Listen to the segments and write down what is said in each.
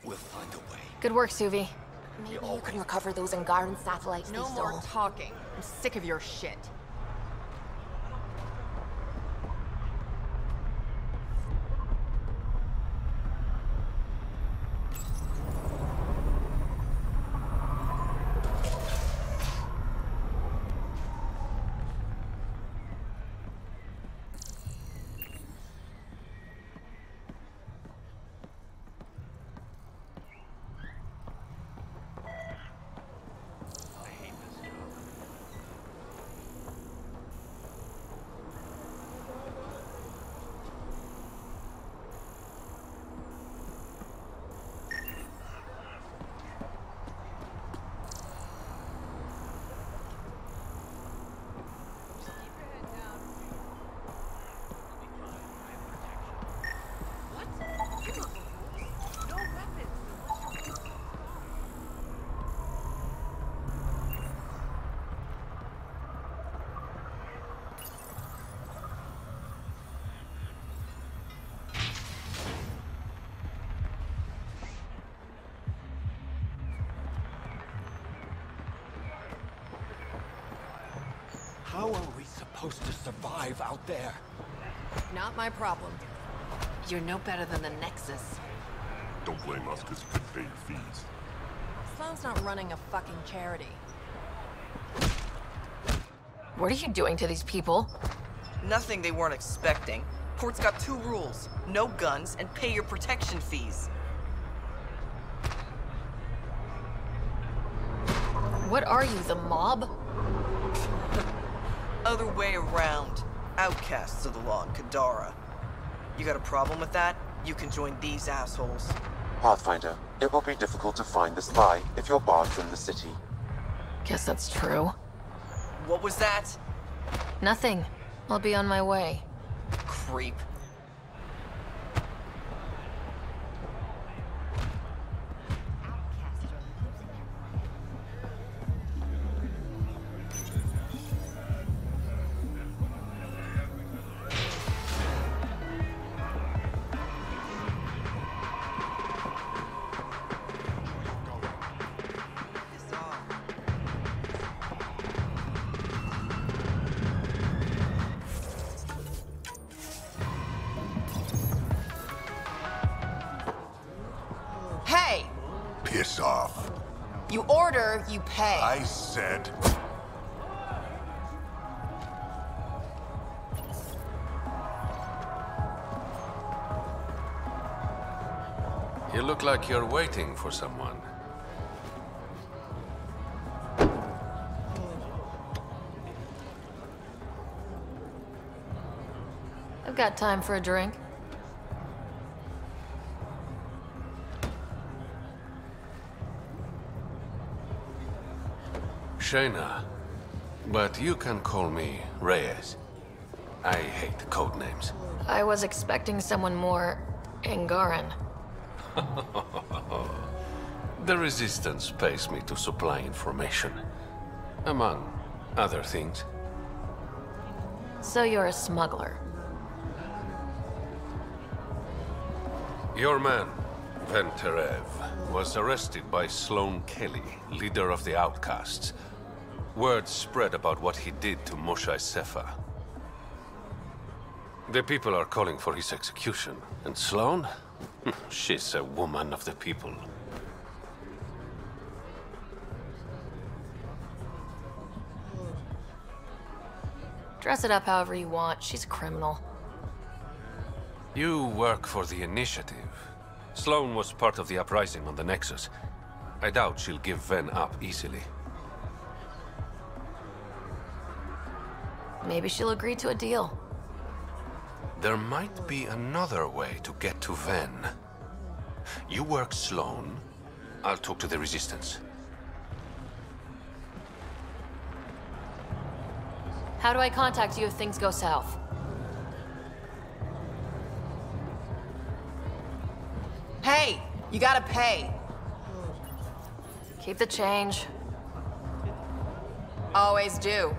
We'll find a way. Good work, Suvi. Maybe you can recover those Angaran satellites they No stole. more talking. I'm sick of your shit. How are we supposed to survive out there? Not my problem. You're no better than the Nexus. Don't blame us because you could pay your fees. Sloan's not running a fucking charity. What are you doing to these people? Nothing they weren't expecting. Court's got 2 rules. No guns and pay your protection fees. What are you, the mob? Other way around. Outcasts of the law in Kadara. You got a problem with that? You can join these assholes. Pathfinder, it will be difficult to find the spy if you're barred from the city. Guess that's true. What was that? Nothing. I'll be on my way. Creep. Hey! Piss off. You order, you pay. I said... You look like you're waiting for someone. I've got time for a drink. Shayna, but you can call me Reyes. I hate code names. I was expecting someone more Angaran. The Resistance pays me to supply information, among other things. So you're a smuggler. Your man, Venterev, was arrested by Sloan Kelly, leader of the Outcasts. Word spread about what he did to Moshe Sefa. The people are calling for his execution. And Sloan? She's a woman of the people. Dress it up however you want. She's a criminal. You work for the Initiative. Sloan was part of the uprising on the Nexus. I doubt she'll give Ven up easily. Maybe she'll agree to a deal. There might be another way to get to Ven. You work Sloan, I'll talk to the Resistance. How do I contact you if things go south? Hey! You gotta pay. Keep the change. Always do.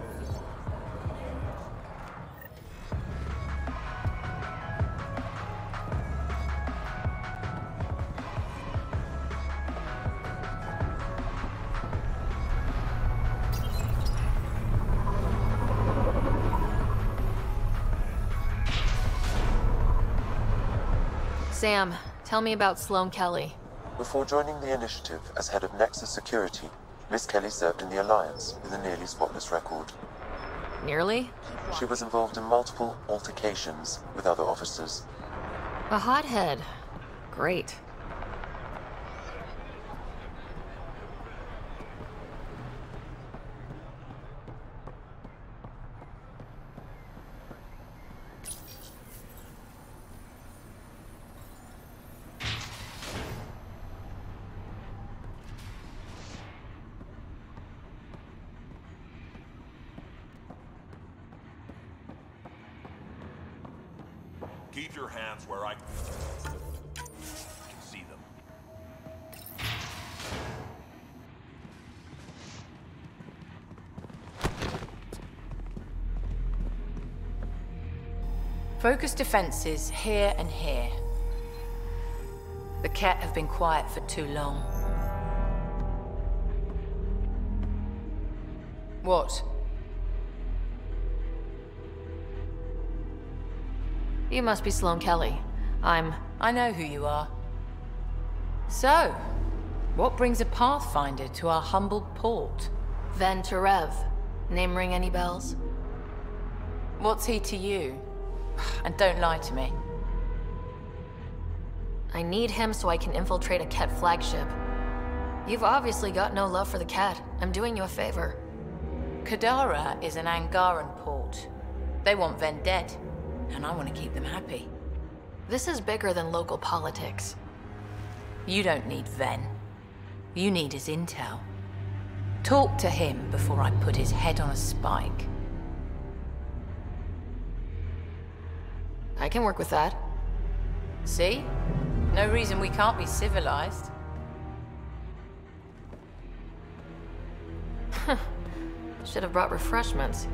Sam, tell me about Sloane Kelly. Before joining the initiative as head of Nexus Security, Miss Kelly served in the Alliance with a nearly spotless record. Nearly? She was involved in multiple altercations with other officers. A hothead. Great. Keep your hands where I can see them. Focus defenses here and here. The Ket have been quiet for too long. What? You must be Sloane Kelly. I know who you are. So, what brings a Pathfinder to our humble port? Ven Terev. Name ring any bells? What's he to you? And don't lie to me. I need him so I can infiltrate a Ket flagship. You've obviously got no love for the Ket. I'm doing you a favor. Kadara is an Angaran port. They want Ven dead, and I want to keep them happy. This is bigger than local politics. You don't need Ven. You need his intel. Talk to him before I put his head on a spike. I can work with that. See? No reason we can't be civilized. Should have brought refreshments.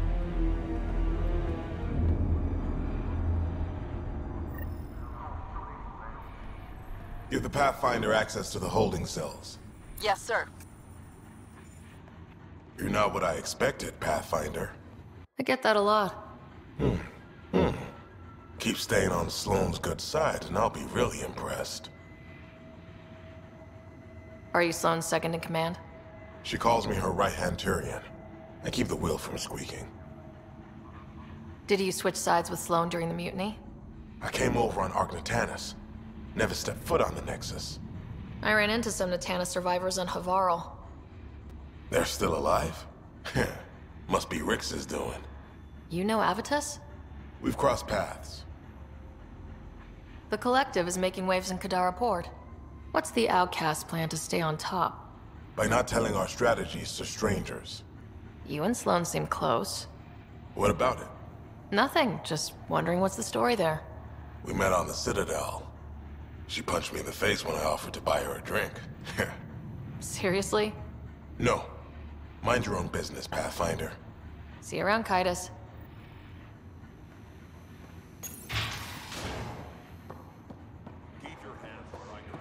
Give the Pathfinder access to the holding cells. Yes, sir. You're not what I expected, Pathfinder. I get that a lot. Keep staying on Sloane's good side, and I'll be really impressed. Are you Sloane's second in command? She calls me her right-hand Turian. I keep the wheel from squeaking. Did you switch sides with Sloane during the mutiny? I came over on Argnatanus. Never stepped foot on the Nexus. I ran into some Natana survivors on Havarl. They're still alive? Must be Rix's doing. You know Avitus? We've crossed paths. The Collective is making waves in Kadara Port. What's the Outcast plan to stay on top? By not telling our strategies to strangers. You and Sloane seem close. What about it? Nothing, just wondering what's the story there. We met on the Citadel. She punched me in the face when I offered to buy her a drink. Seriously? No. Mind your own business, Pathfinder. See you around, Kaitis. Keep your hands where I can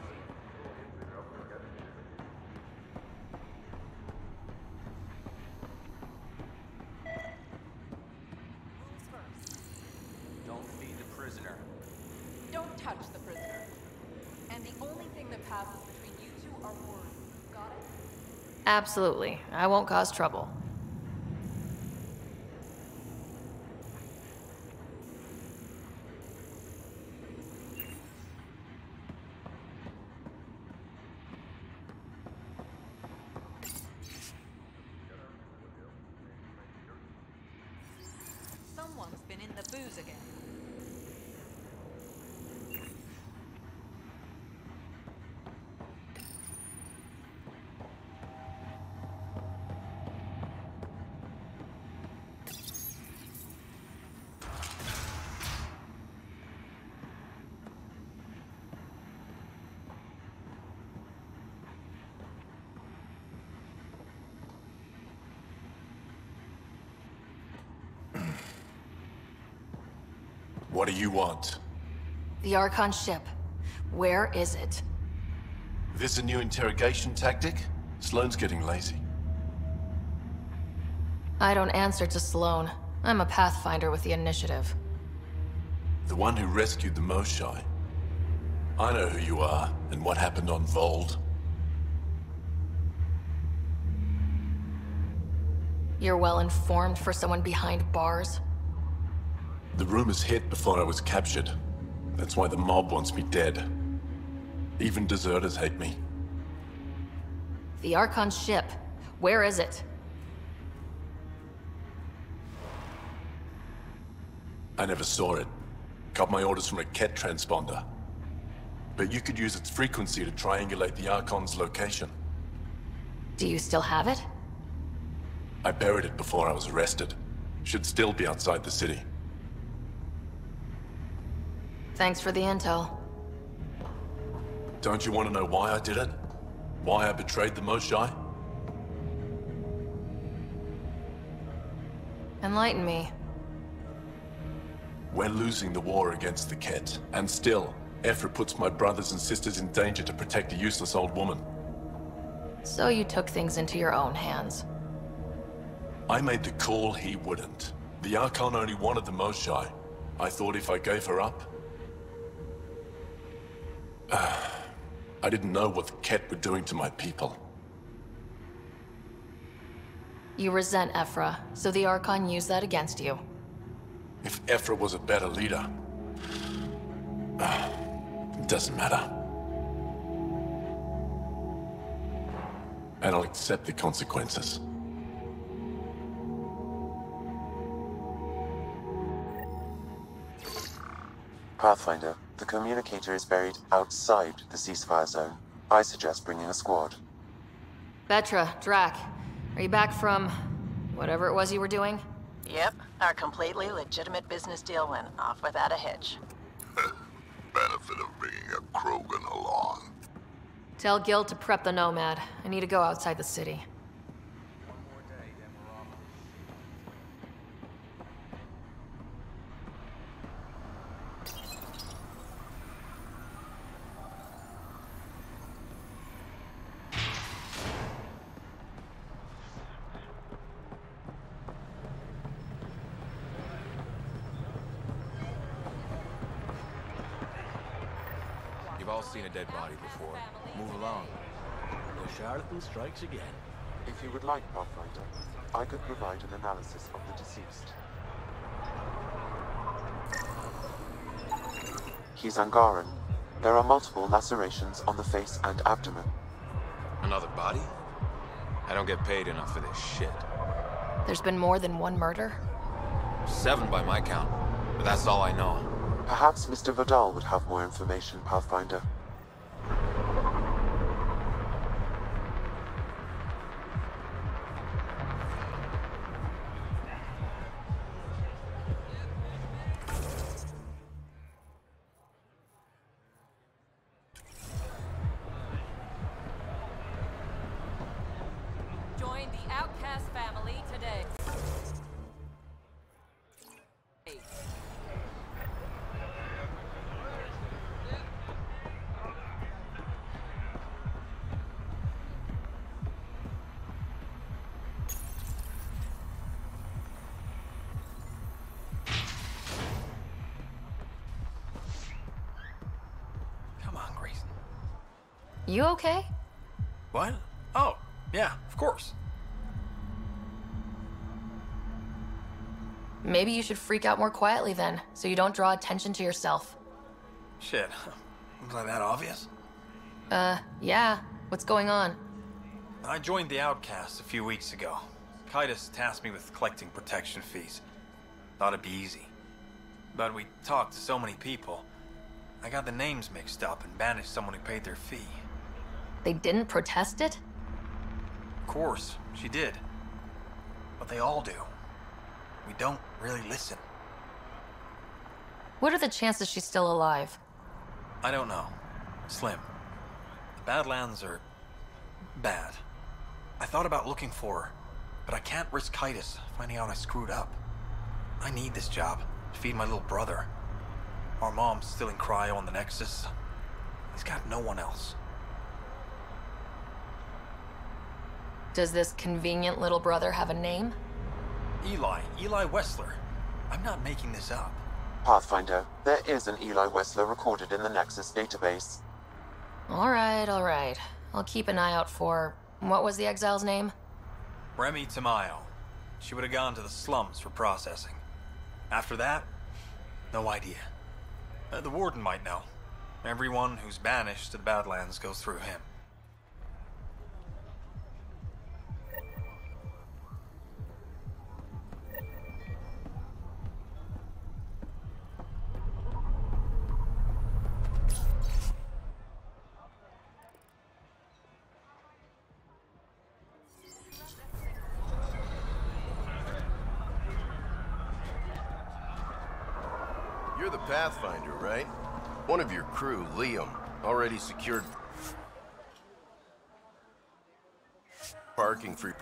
Don't feed the prisoner. Don't touch the prisoner. And the only thing that passes between you two are words. Got it? Absolutely. I won't cause trouble. Someone's been in the booze again. What do you want? The Archon ship. Where is it? This a new interrogation tactic? Sloane's getting lazy. I don't answer to Sloane. I'm a Pathfinder with the initiative. The one who rescued the Moshai. I know who you are and what happened on Vold. You're well informed for someone behind bars. The rumors hit before I was captured. That's why the mob wants me dead. Even deserters hate me. The Archon's ship. Where is it? I never saw it. Got my orders from a Ket transponder. But you could use its frequency to triangulate the Archon's location. Do you still have it? I buried it before I was arrested. Should still be outside the city. Thanks for the intel. Don't you want to know why I did it? Why I betrayed the Moshae? Enlighten me. We're losing the war against the Ket, and still, Ephra puts my brothers and sisters in danger to protect a useless old woman. So you took things into your own hands. I made the call he wouldn't. The Archon only wanted the Moshae. I thought if I gave her up... I didn't know what the Ket were doing to my people. You resent Ephra, so the Archon used that against you. If Ephra was a better leader... it doesn't matter. And I'll accept the consequences. Pathfinder, the communicator is buried outside the ceasefire zone. I suggest bringing a squad. Vetra, Drac, are you back from... whatever it was you were doing? Yep, our completely legitimate business deal went off without a hitch. Benefit of bringing a Krogan along. Tell Gil to prep the Nomad. I need to go outside the city. You've all seen a dead body before. Move along. The charlatan strikes again. If you would like, Pathfinder, I could provide an analysis of the deceased. He's Angaran. There are multiple lacerations on the face and abdomen. Another body? I don't get paid enough for this shit. There's been more than one murder? 7 by my count, but that's all I know. Perhaps Mr. Vidal would have more information, Pathfinder. Join the Outcast family today. You okay? What? Oh, yeah, of course. Maybe you should freak out more quietly then, so you don't draw attention to yourself. Shit. Was I that obvious? Yeah. What's going on? I joined the Outcasts a few weeks ago. Kaitis tasked me with collecting protection fees. Thought it'd be easy. But we talked to so many people, I got the names mixed up and banished someone who paid their fee. They didn't protest it? Of course, she did. But they all do. We don't really listen. What are the chances she's still alive? I don't know. Slim. The Badlands are... bad. I thought about looking for her, but I can't risk Kaitis finding out I screwed up. I need this job to feed my little brother. Our mom's still in cryo on the Nexus. He's got no one else. Does this convenient little brother have a name? Eli Wessler. I'm not making this up. Pathfinder, there is an Eli Wessler recorded in the Nexus database. All right. I'll keep an eye out for... What was the exile's name? Remy Tamayo. She would have gone to the slums for processing. After that, no idea. The warden might know. Everyone who's banished to the Badlands goes through him. You're the Pathfinder, right? One of your crew, Liam, already secured parking for...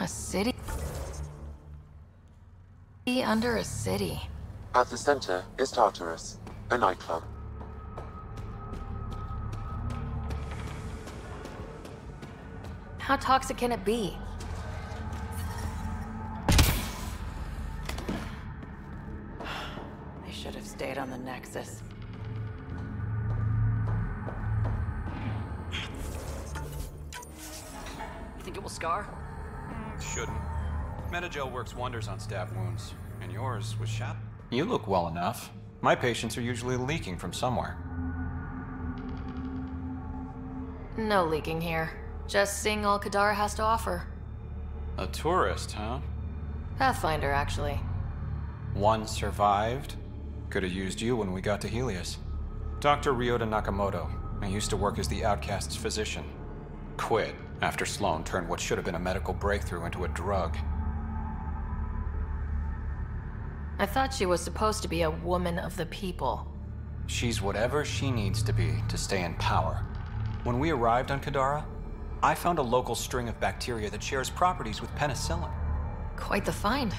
A city? Under a city. At the center is Tartarus, a nightclub. How toxic can it be? They should have stayed on the Nexus. You think it will scar? Shouldn't. Metagel works wonders on stab wounds, and yours was shot. You look well enough. My patients are usually leaking from somewhere. No leaking here. Just seeing all Kadara has to offer. A tourist, huh? Pathfinder, actually. One survived. Could have used you when we got to Helios. Dr. Ryota Nakamoto. I used to work as the Outcast's physician. Quit after Sloan turned what should have been a medical breakthrough into a drug. I thought she was supposed to be a woman of the people. She's whatever she needs to be to stay in power. When we arrived on Kadara, I found a local string of bacteria that shares properties with penicillin. Quite the find.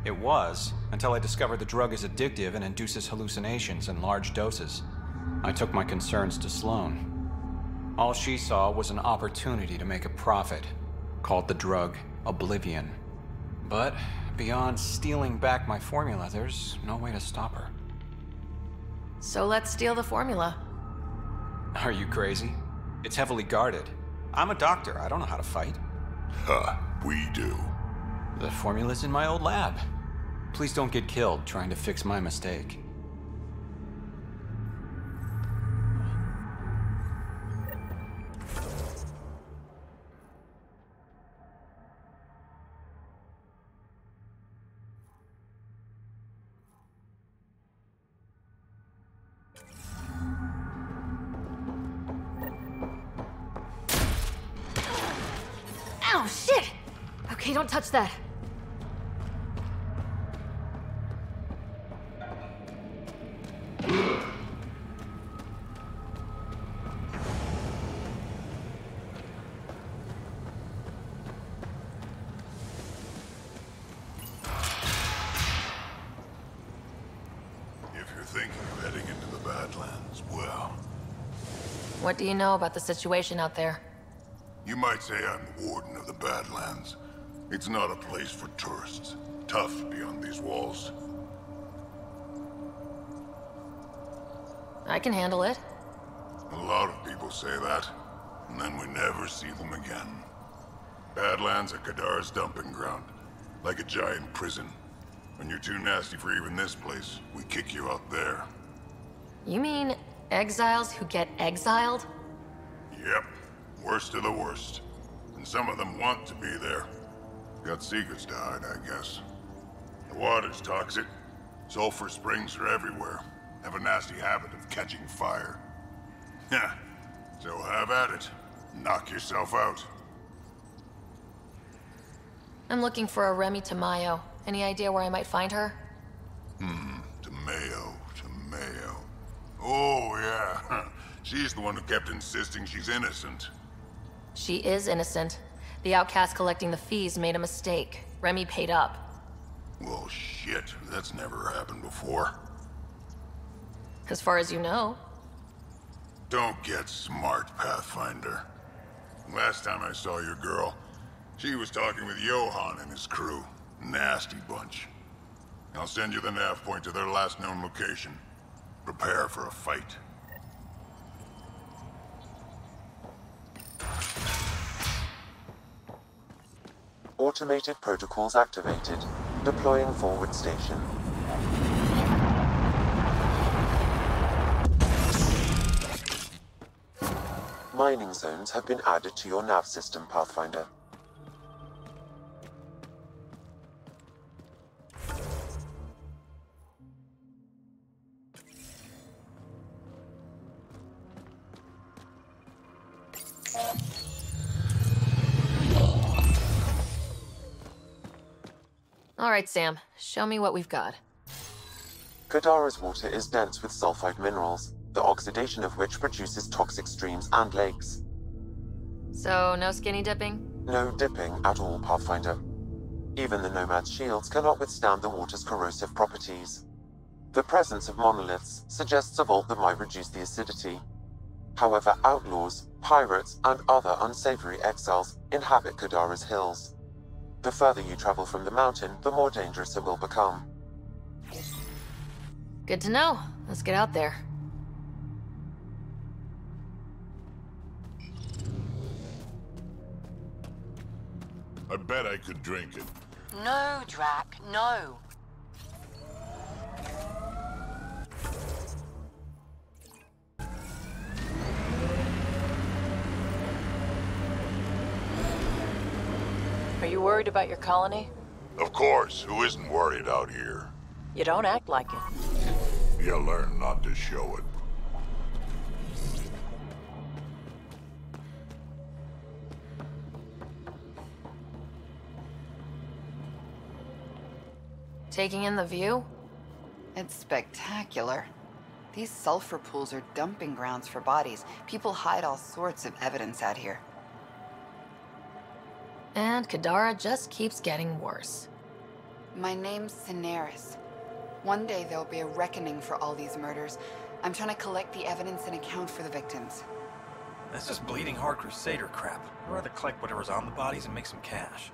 It was, until I discovered the drug is addictive and induces hallucinations in large doses. I took my concerns to Sloan. All she saw was an opportunity to make a profit, called the drug Oblivion. But beyond stealing back my formula, there's no way to stop her. So let's steal the formula. Are you crazy? It's heavily guarded. I'm a doctor, I don't know how to fight. Huh, we do. The formula's in my old lab. Please don't get killed trying to fix my mistake. Ow, shit! Okay, don't touch that. What do you know about the situation out there? You might say I'm the warden of the Badlands. It's not a place for tourists. Tough beyond these walls. I can handle it. A lot of people say that, and then we never see them again. Badlands are Kadara's dumping ground, like a giant prison. When you're too nasty for even this place, we kick you out there. You mean exiles who get exiled? Yep, worst of the worst. And some of them want to be there. Got secrets to hide, I guess. The water's toxic. Sulfur springs are everywhere. Have a nasty habit of catching fire. Yeah, so have at it. Knock yourself out. I'm looking for a Remy Tamayo. Any idea where I might find her? Tamayo. Oh, yeah. She's the one who kept insisting she's innocent. She is innocent. The outcast collecting the fees made a mistake. Remy paid up. Well, shit. That's never happened before. As far as you know. Don't get smart, Pathfinder. Last time I saw your girl, she was talking with Johan and his crew. Nasty bunch. I'll send you the nav point to their last known location. Prepare for a fight. Automated protocols activated. Deploying forward station. Mining zones have been added to your nav system, Pathfinder. All right, Sam. Show me what we've got. Kadara's water is dense with sulfide minerals, the oxidation of which produces toxic streams and lakes. So, no skinny dipping? No dipping at all, Pathfinder. Even the Nomad's shields cannot withstand the water's corrosive properties. The presence of monoliths suggests a vault that might reduce the acidity. However, outlaws, pirates, and other unsavory exiles inhabit Kadara's hills. The further you travel from the mountain, the more dangerous it will become. Good to know. Let's get out there. I bet I could drink it. No, Drac, no. Are you worried about your colony? Of course, who isn't worried out here? You don't act like it. You learn not to show it. Taking in the view? It's spectacular. These sulfur pools are dumping grounds for bodies. People hide all sorts of evidence out here. And Kadara just keeps getting worse. My name's Cineris. One day there'll be a reckoning for all these murders. I'm trying to collect the evidence and account for the victims. That's just bleeding heart crusader crap. I'd rather collect whatever's on the bodies and make some cash.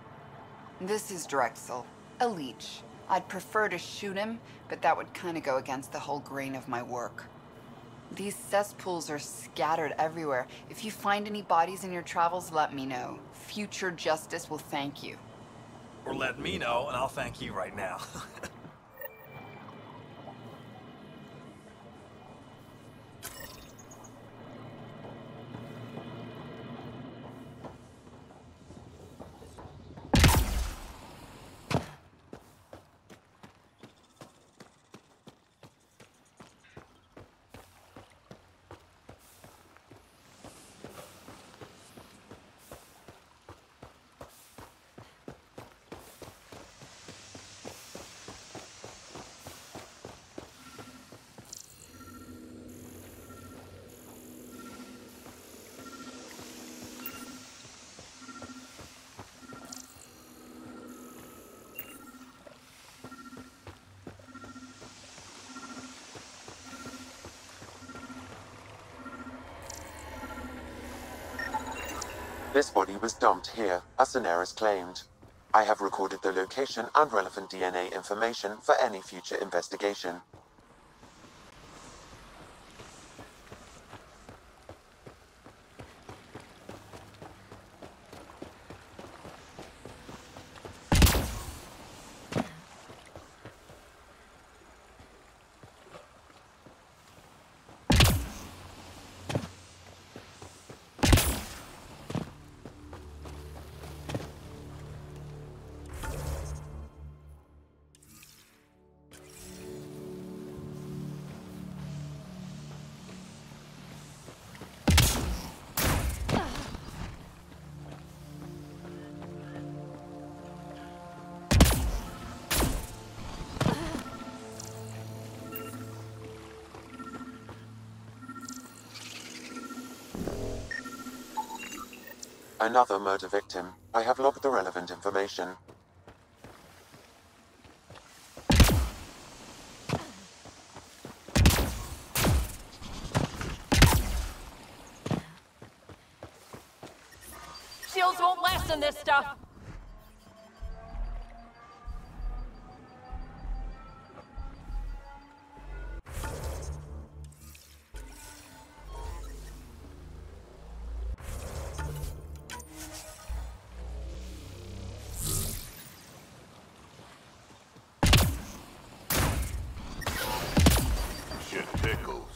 This is Drexel, a leech. I'd prefer to shoot him, but that would kind of go against the whole grain of my work. These cesspools are scattered everywhere. If you find any bodies in your travels, let me know. Future justice will thank you. Or let me know, and I'll thank you right now. This body was dumped here, as Sanaris claimed. I have recorded the location and relevant DNA information for any future investigation. Another murder victim. I have logged the relevant information. Shields won't last in this stuff. Shit tickles.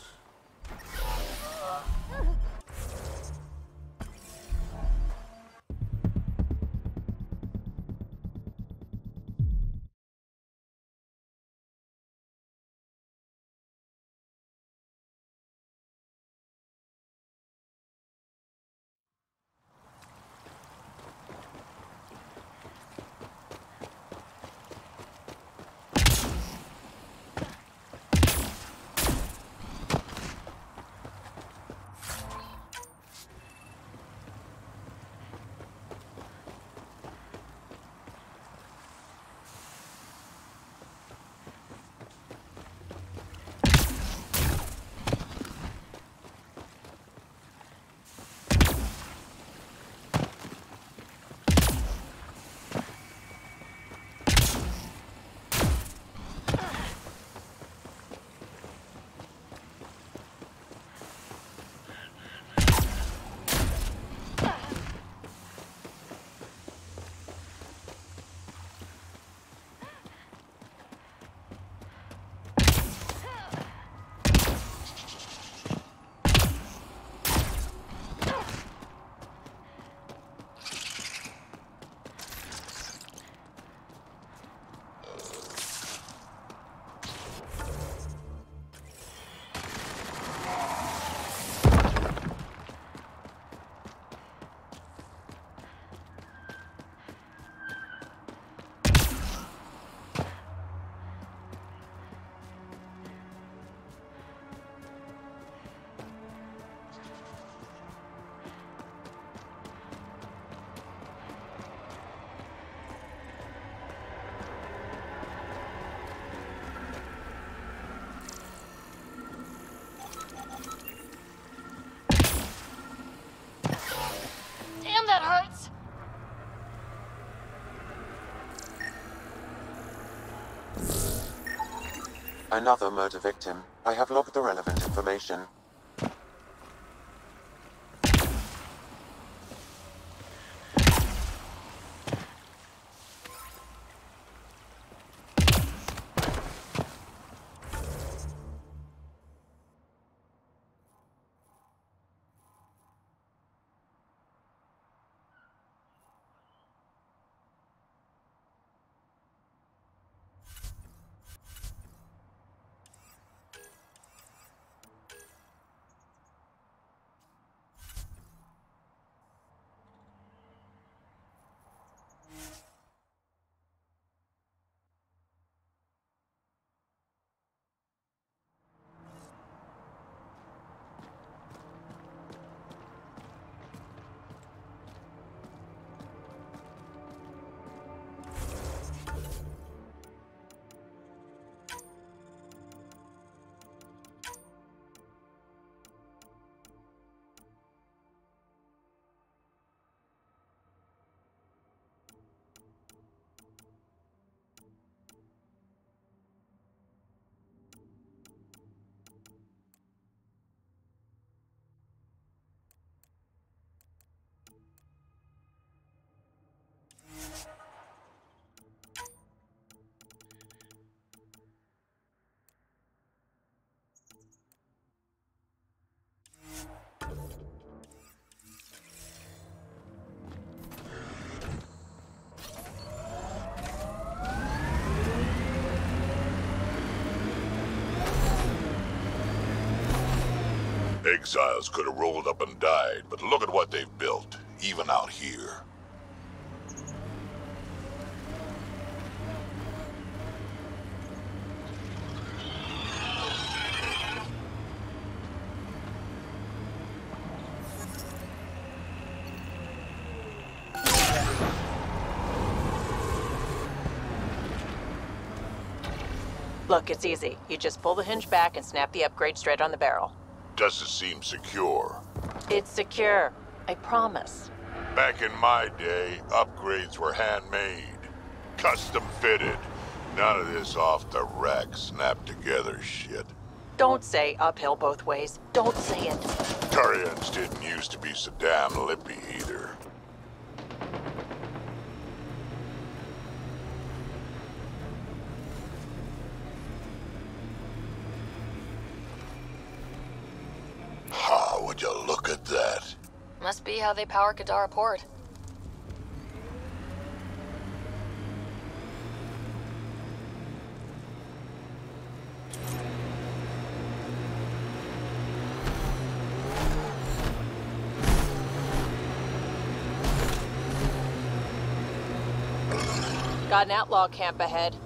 Damn, that hurts! Another murder victim. I have logged the relevant information. Exiles could have rolled up and died, but look at what they've built, even out here. Look, it's easy. You just pull the hinge back and snap the upgrade straight on the barrel. Doesn't seem secure. It's secure. I promise. Back in my day, upgrades were handmade. Custom fitted. None of this off the rack, snapped together shit. Don't say uphill both ways. Don't say it. Turians didn't used to be so damn lippy either. Would you look at that? Must be how they power Kadara port. Got an outlaw camp ahead.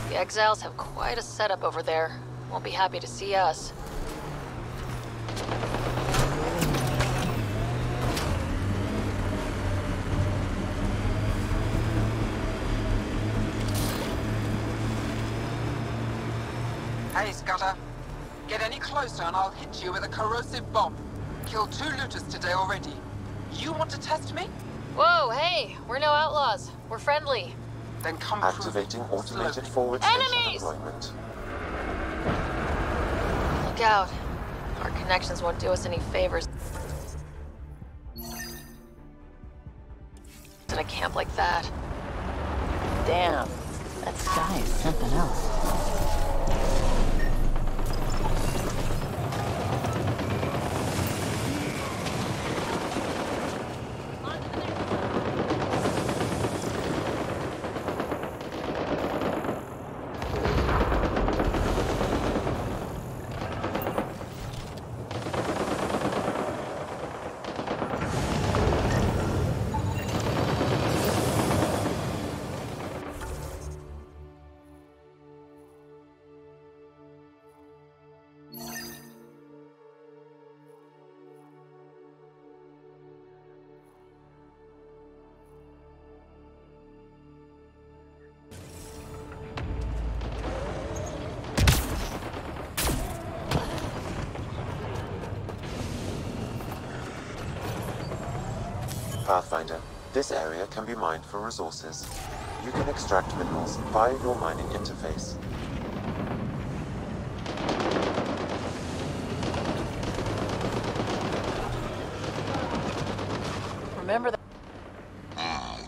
The exiles have quite a setup over there. Won't be happy to see us. Hey, Scudder. Get any closer and I'll hit you with a corrosive bomb. Killed 2 looters today already. You want to test me? Whoa, hey! We're no outlaws. We're friendly. Then come Activating automated forward Enemies! station deployment. Look out. Our connections won't do us any favors in a camp like that. Damn. That sky is something else. Pathfinder, this area can be mined for resources. You can extract minerals via your mining interface. Remember that?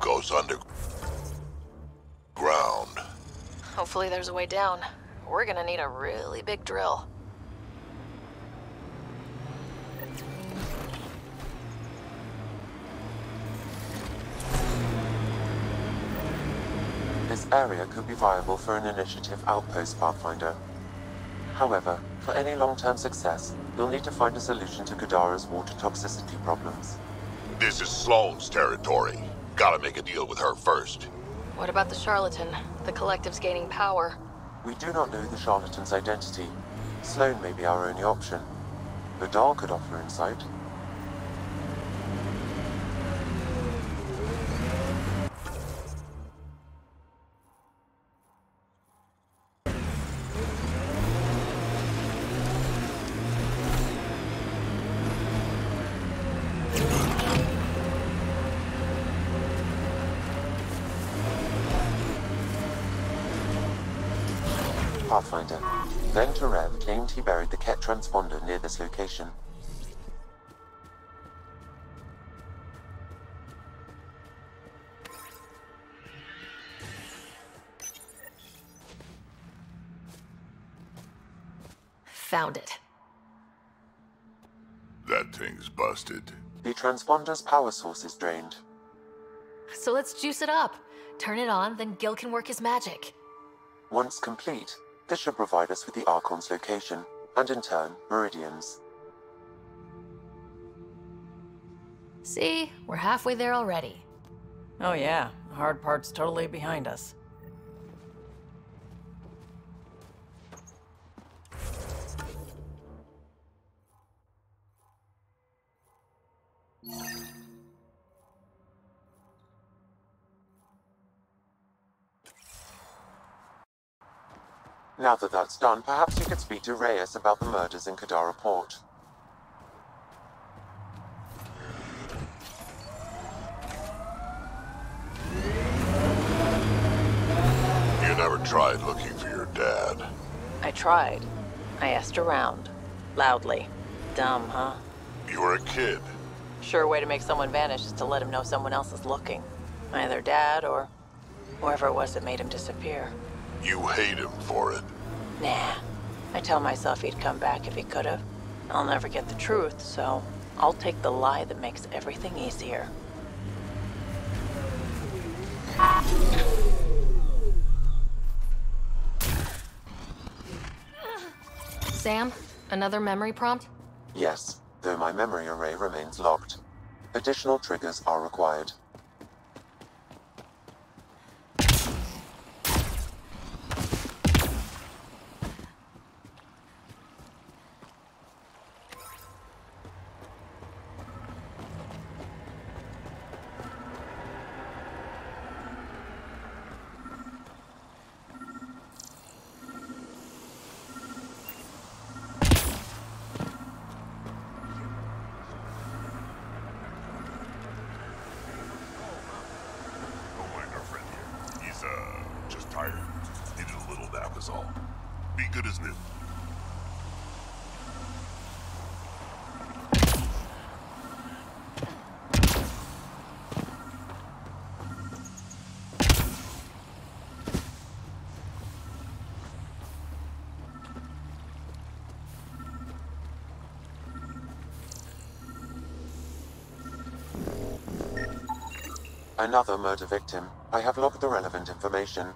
Goes underground. Hopefully there's a way down. We're gonna need a really big drill. This area could be viable for an initiative outpost, Pathfinder. However, for any long-term success, you'll need to find a solution to Kadara's water toxicity problems. This is Sloane's territory. Gotta make a deal with her first. What about the charlatan? The collective's gaining power. We do not know the charlatan's identity. Sloane may be our only option. Kadara could offer insight. Pathfinder. Then Terev claimed he buried the Ket transponder near this location. Found it. That thing's busted. The transponder's power source is drained. So let's juice it up. Turn it on, then Gil can work his magic. Once complete, this should provide us with the Archon's location, and in turn, meridians. See? We're halfway there already. Oh yeah, the hard part's totally behind us. Now that that's done, perhaps you could speak to Reyes about the murders in Kadara Port. You never tried looking for your dad? I tried. I asked around. Loudly. Dumb, huh? You were a kid. Sure way to make someone vanish is to let him know someone else is looking. Either Dad or whoever it was that made him disappear. You hate him for it. Nah. I tell myself he'd come back if he could've. I'll never get the truth, so I'll take the lie that makes everything easier. Sam, another memory prompt? Yes, though my memory array remains locked. Additional triggers are required. Another murder victim. I have logged the relevant information.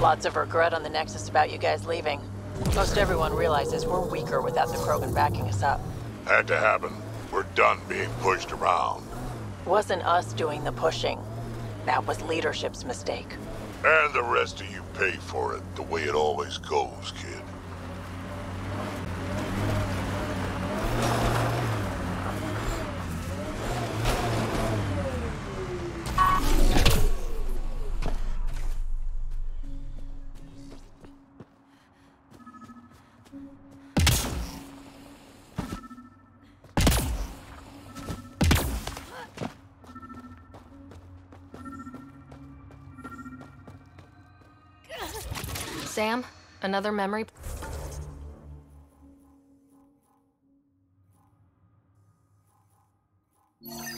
Lots of regret on the Nexus about you guys leaving. Most everyone realizes we're weaker without the Krogan backing us up. Had to happen. We're done being pushed around. Wasn't us doing the pushing. That was leadership's mistake. And the rest of you pay for it, the way it always goes, kid. Sam, another memory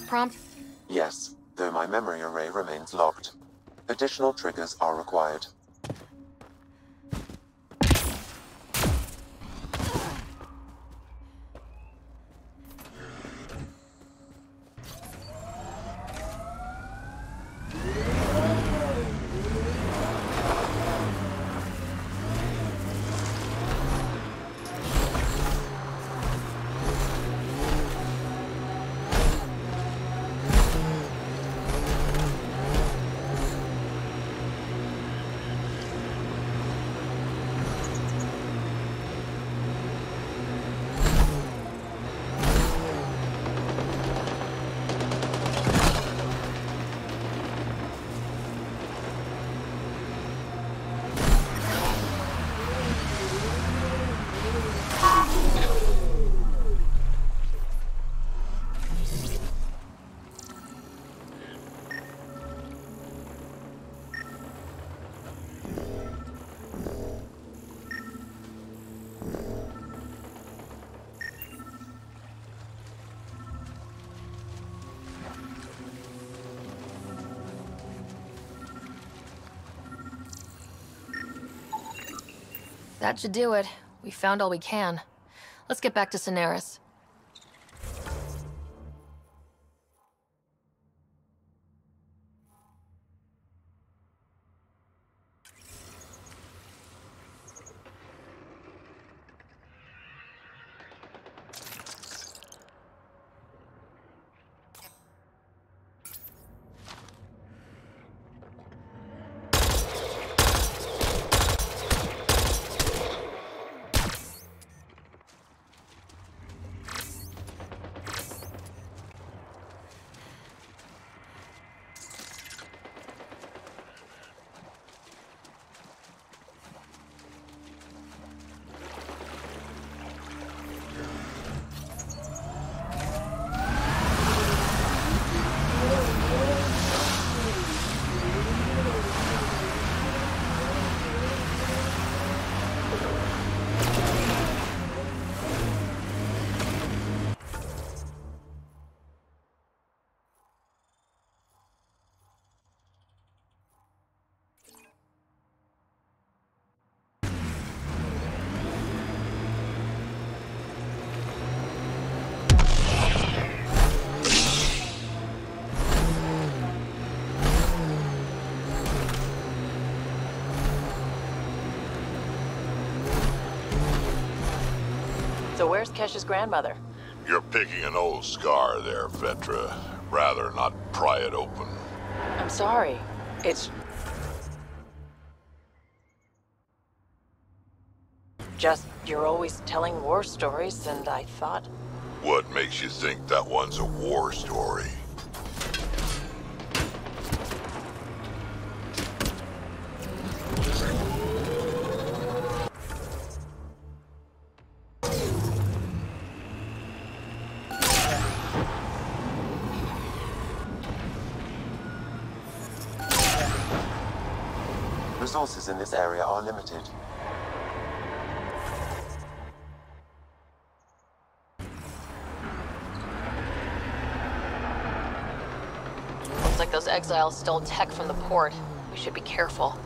prompt? Yes, though my memory array remains locked. Additional triggers are required. That should do it. We found all we can. Let's get back to Cineris. So where's Kesh's grandmother? You're picking an old scar there, Vetra. Rather not pry it open. I'm sorry. It's... just, you're always telling war stories, and I thought... What makes you think that one's a war story? Resources in this area are limited. Looks like those exiles stole tech from the port. We should be careful.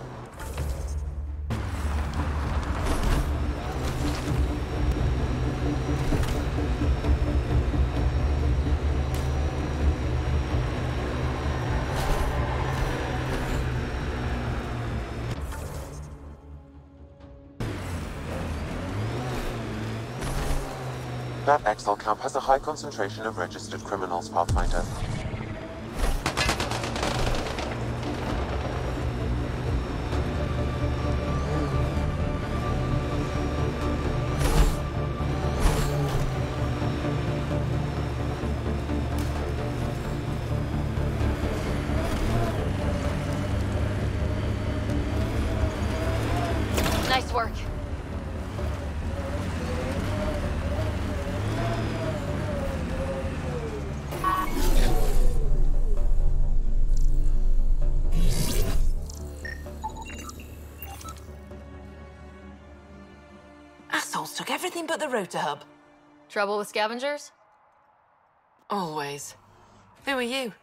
That exile camp has a high concentration of registered criminals, Pathfinder. Nice work. Assholes took everything but the rotor hub. Trouble with scavengers? Always. Who are you?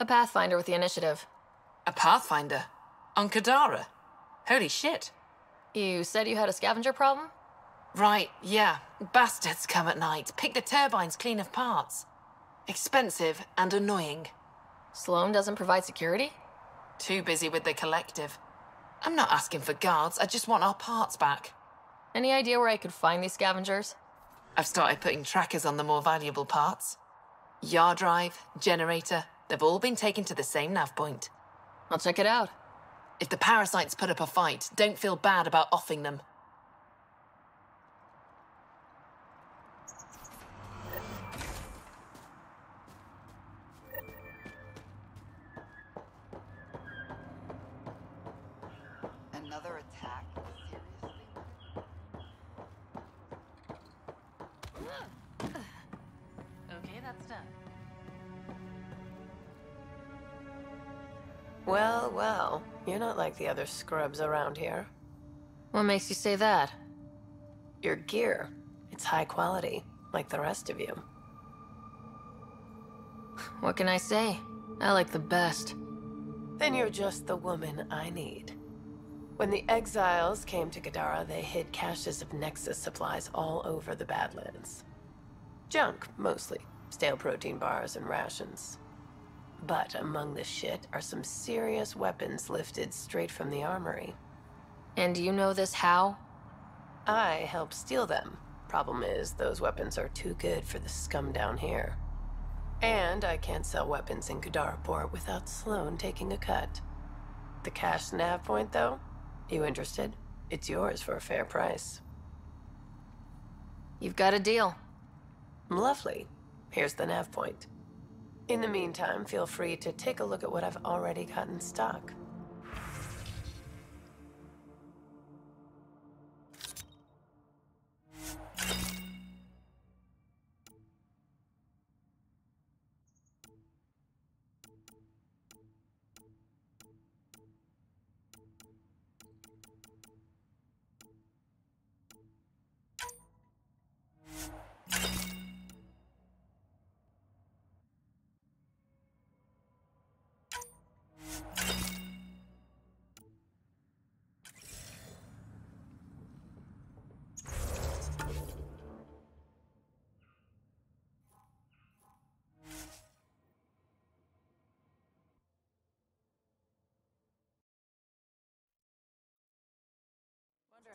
A Pathfinder with the initiative. A Pathfinder? On Kadara? Holy shit. You said you had a scavenger problem? Right, yeah. Bastards come at night, pick the turbines clean of parts. Expensive and annoying. Sloan doesn't provide security? Too busy with the collective. I'm not asking for guards, I just want our parts back. Any idea where I could find these scavengers? I've started putting trackers on the more valuable parts. Yard drive, generator, they've all been taken to the same nav point. I'll check it out. If the parasites put up a fight, don't feel bad about offing them. Another attack? Seriously? Okay, that's done. Well, well. You're not like the other scrubs around here. What makes you say that? Your gear. It's high quality, like the rest of you. What can I say? I like the best. Then you're just the woman I need. When the exiles came to Kadara, they hid caches of Nexus supplies all over the Badlands. Junk, mostly. Stale protein bars and rations. But among the shit are some serious weapons lifted straight from the armory. And you know this how? I helped steal them. Problem is, those weapons are too good for the scum down here. And I can't sell weapons in Kadara Port without Sloan taking a cut. The cash nav point, though? You interested? It's yours for a fair price. You've got a deal. Lovely. Here's the nav point. In the meantime, feel free to take a look at what I've already got in stock.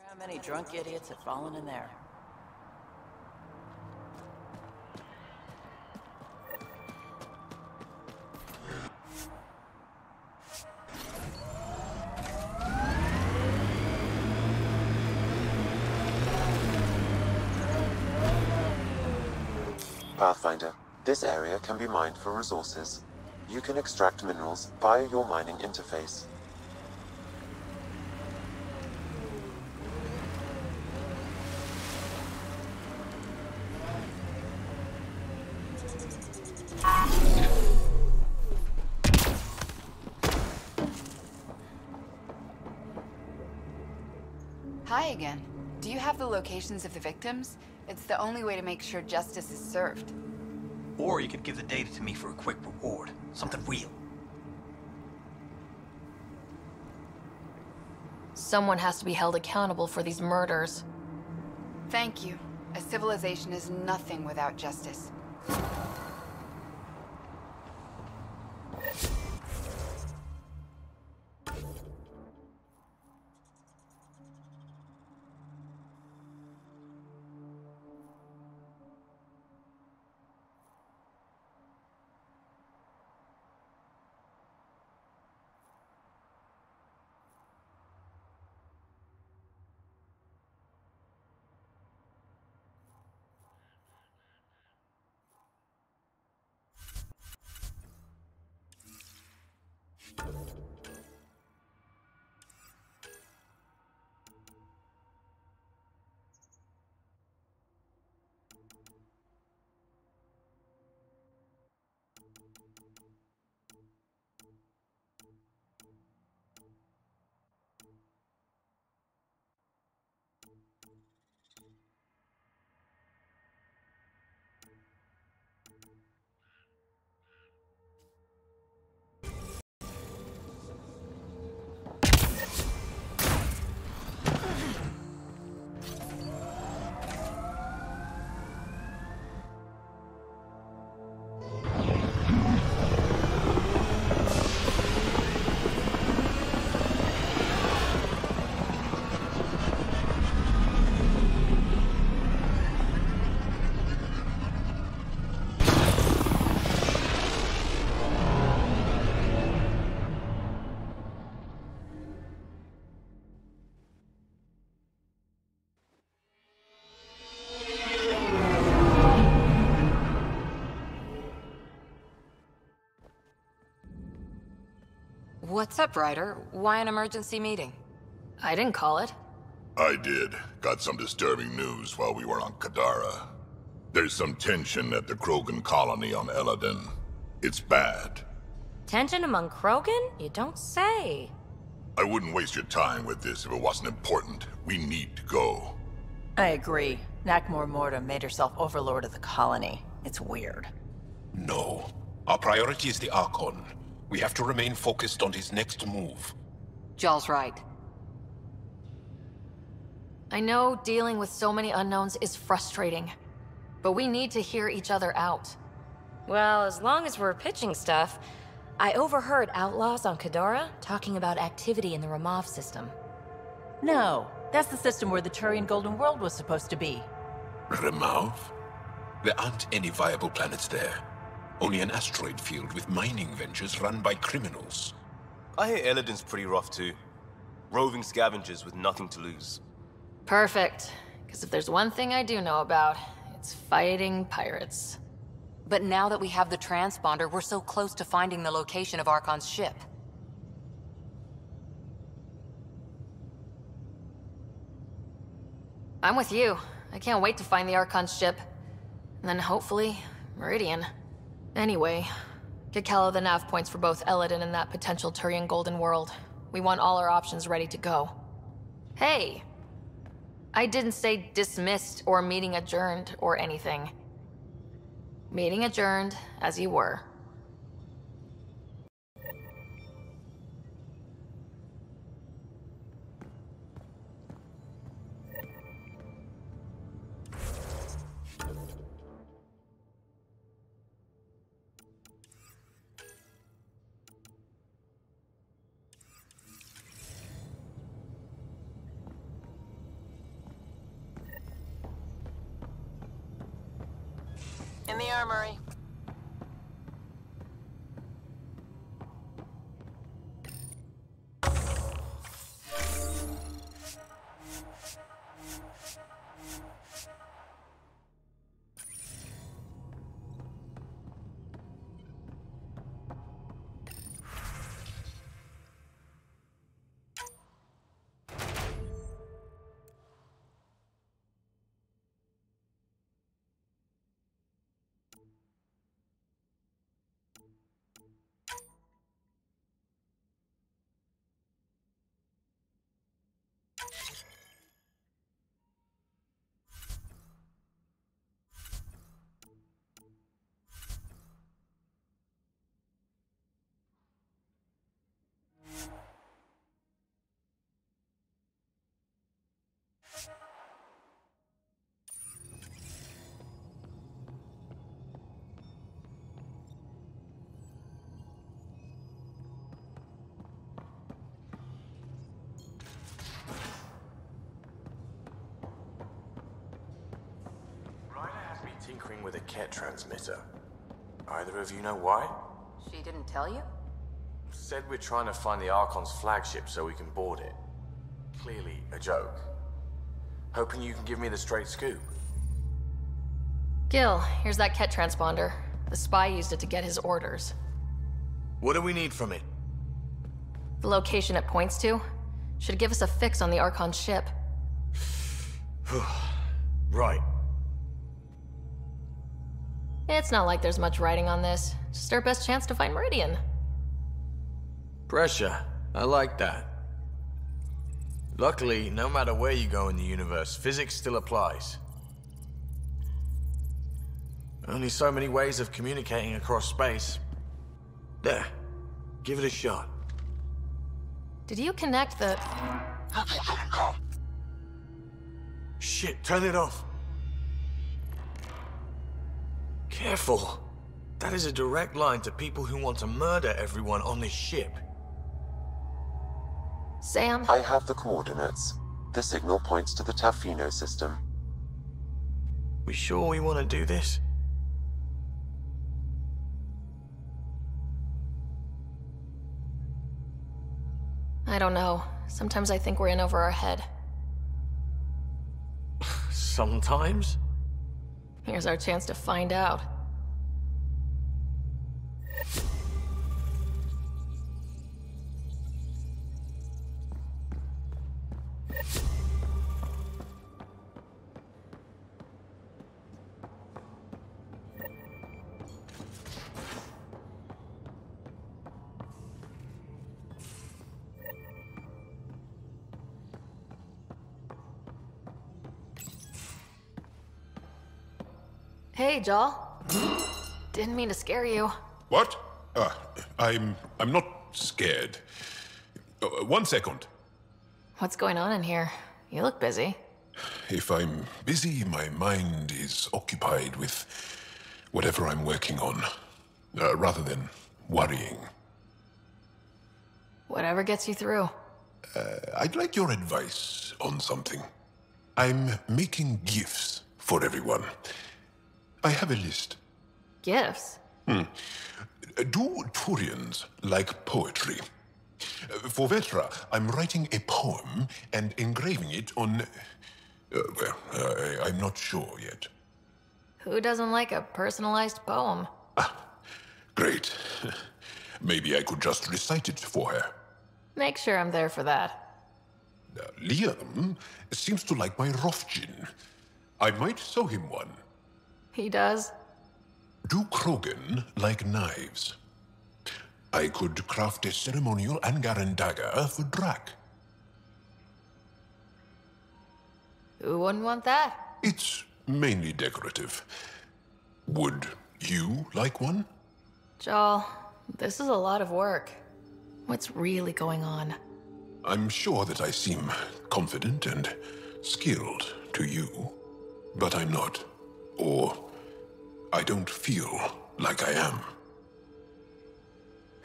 How many drunk idiots have fallen in there? Pathfinder, this area can be mined for resources. You can extract minerals via your mining interface. Hi again. Do you have the locations of the victims? It's the only way to make sure justice is served. Or you could give the data to me for a quick reward. Something real. Someone has to be held accountable for these murders. Thank you. A civilization is nothing without justice. What's up, Ryder? Why an emergency meeting? I didn't call it. I did. Got some disturbing news while we were on Kadara. There's some tension at the Krogan colony on Eladin. It's bad. Tension among Krogan? You don't say. I wouldn't waste your time with this if it wasn't important. We need to go. I agree. Nakmor Morta made herself overlord of the colony. It's weird. No. Our priority is the Archon. We have to remain focused on his next move. Jall's right. I know dealing with so many unknowns is frustrating, but we need to hear each other out. Well, as long as we're pitching stuff, I overheard outlaws on Kadara talking about activity in the Ramov system. No, that's the system where the Turian Golden World was supposed to be. Remov? There aren't any viable planets there. Only an asteroid field with mining ventures run by criminals. I hear Elodin's pretty rough too. Roving scavengers with nothing to lose. Perfect. Because if there's one thing I do know about, it's fighting pirates. But now that we have the transponder, we're so close to finding the location of Archon's ship. I'm with you. I can't wait to find the Archon's ship. And then hopefully, Meridian. Anyway, get Callow the nav points for both Elodin and that potential Turian Golden World. We want all our options ready to go. Hey! I didn't say dismissed or meeting adjourned or anything. Meeting adjourned, as you were. In the armory. Tinkering with a Ket transmitter. Either of you know why? She didn't tell you? Said we're trying to find the Archon's flagship so we can board it. Clearly a joke. Hoping you can give me the straight scoop. Gil, here's that Ket transponder. The spy used it to get his orders. What do we need from it? The location it points to should give us a fix on the Archon's ship. Right. It's not like there's much writing on this. Just our best chance to find Meridian. Pressure. I like that. Luckily, no matter where you go in the universe, physics still applies. Only so many ways of communicating across space. There. Give it a shot. Did you connect the... Shit, turn it off. Careful. That is a direct line to people who want to murder everyone on this ship. Sam? I have the coordinates. The signal points to the Tafino system. We sure we want to do this? I don't know. Sometimes I think we're in over our head. Sometimes? Here's our chance to find out. Hey, Joel. Didn't mean to scare you. What? I'm not scared. 1 second. What's going on in here? You look busy. If I'm busy, my mind is occupied with whatever I'm working on, rather than worrying. Whatever gets you through. I'd like your advice on something. I'm making gifts for everyone. I have a list. Gifts? Do Turians like poetry? For Vetra, I'm writing a poem and engraving it on... I'm not sure yet. Who doesn't like a personalized poem? Great. Maybe I could just recite it for her. Make sure I'm there for that. Liam seems to like my Rofgin. I might sew him one. He does? Do Krogan like knives? I could craft a ceremonial Angaran dagger for Drak. Who wouldn't want that? It's mainly decorative. Would you like one? Joel, this is a lot of work. What's really going on? I'm sure that I seem confident and skilled to you, but I'm not. Or I don't feel like I am.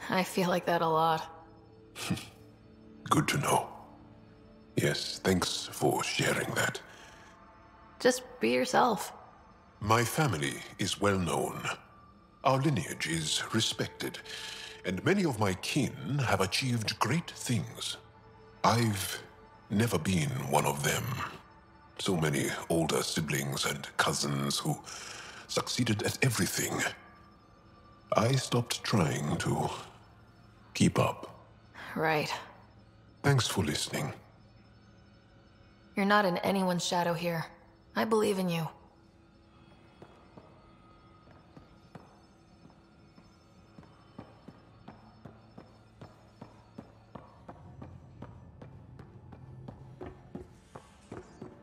I feel like that a lot. Good to know. Yes, thanks for sharing that. Just be yourself. My family is well known. Our lineage is respected, and many of my kin have achieved great things. I've never been one of them. So many older siblings and cousins who succeeded at everything. I stopped trying to keep up. Right. Thanks for listening. You're not in anyone's shadow here. I believe in you.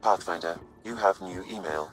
Pathfinder, you have new email.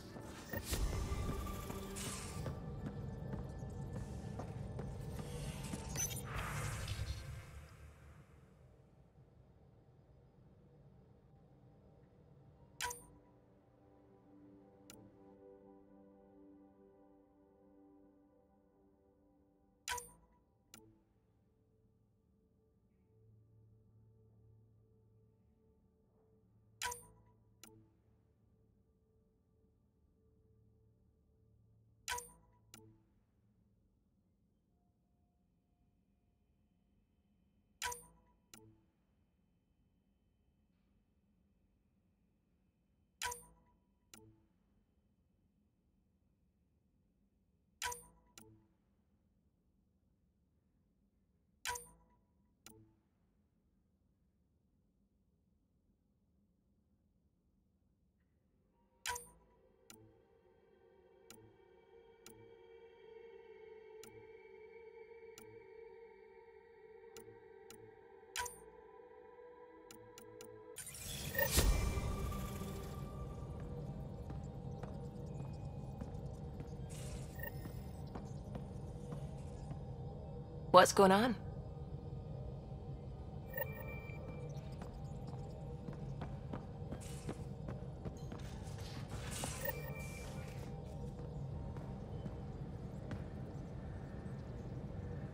What's going on?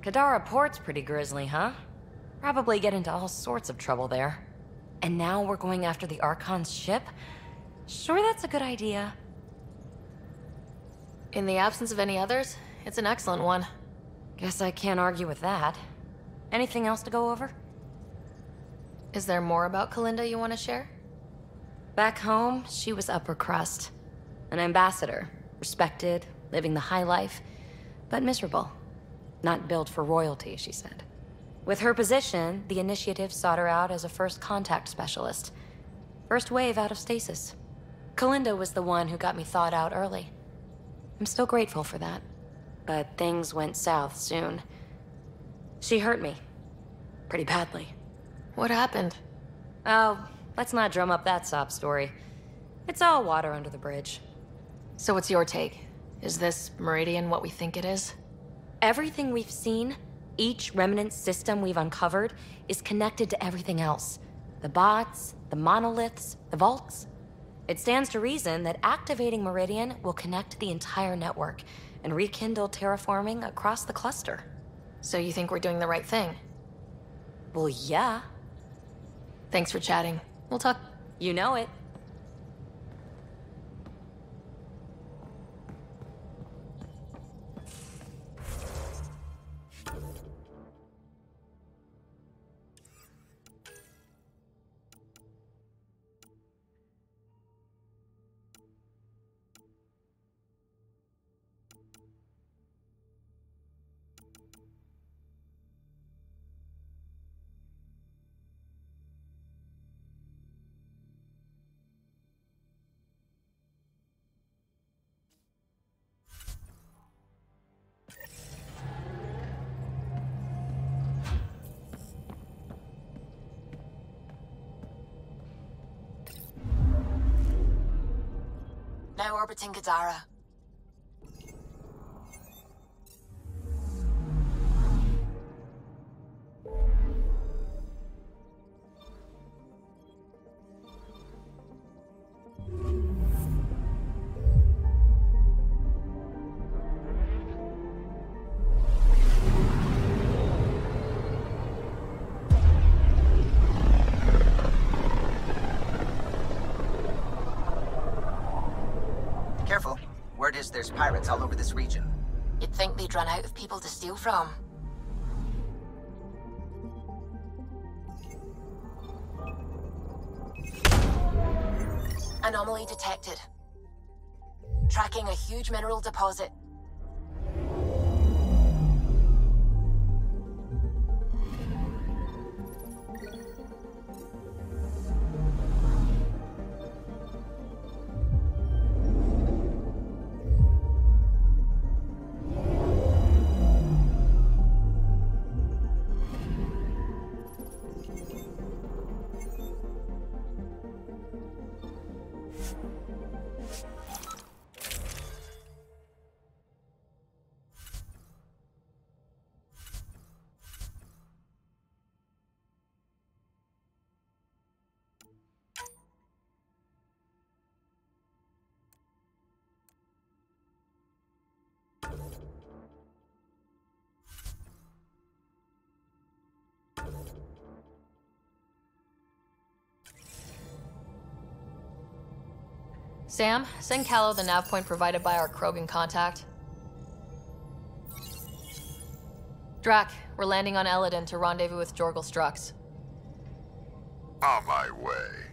Kadara Port's pretty grisly, huh? Probably get into all sorts of trouble there. And now we're going after the Archon's ship? Sure that's a good idea. In the absence of any others, it's an excellent one. Guess I can't argue with that. Anything else to go over? Is there more about Kalinda you want to share? Back home, she was upper crust. An ambassador. Respected, living the high life, but miserable. Not built for royalty, she said. With her position, the initiative sought her out as a first contact specialist. First wave out of stasis. Kalinda was the one who got me thawed out early. I'm still grateful for that. But things went south soon. She hurt me. Pretty badly. What happened? Oh, let's not drum up that sob story. It's all water under the bridge. So what's your take? Is this Meridian what we think it is? Everything we've seen, each remnant system we've uncovered, is connected to everything else. The bots, the monoliths, the vaults. It stands to reason that activating Meridian will connect the entire network and rekindle terraforming across the cluster. So you think we're doing the right thing? Well, yeah. Thanks for chatting. We'll talk. You know it. Now orbiting Kadara. Careful. Word is there's pirates all over this region. You'd think they'd run out of people to steal from. Anomaly detected. Tracking a huge mineral deposit. Sam, send Callow the nav point provided by our Krogan contact. Drac, we're landing on Eladin to rendezvous with Jorgal Strux. On my way.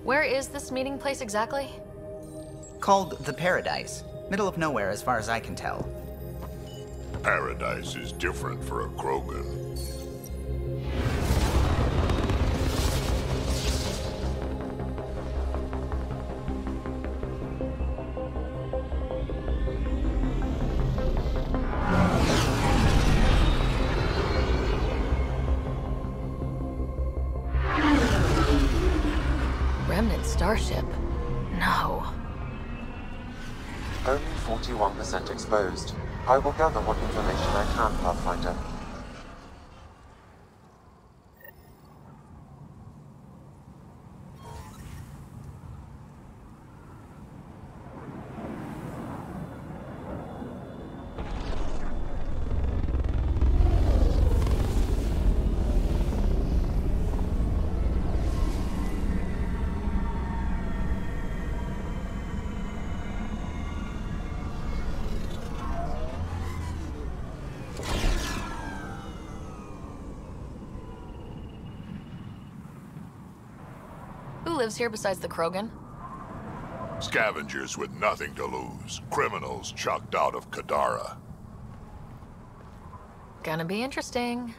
Where is this meeting place exactly? Called the Paradise. Middle of nowhere as far as I can tell. Paradise is different for a Krogan. Remnant starship? No. Only 41% exposed. I will gather what information I can, Pathfinder. Who lives here besides the Krogan? Scavengers with nothing to lose. Criminals chucked out of Kadara. Gonna be interesting.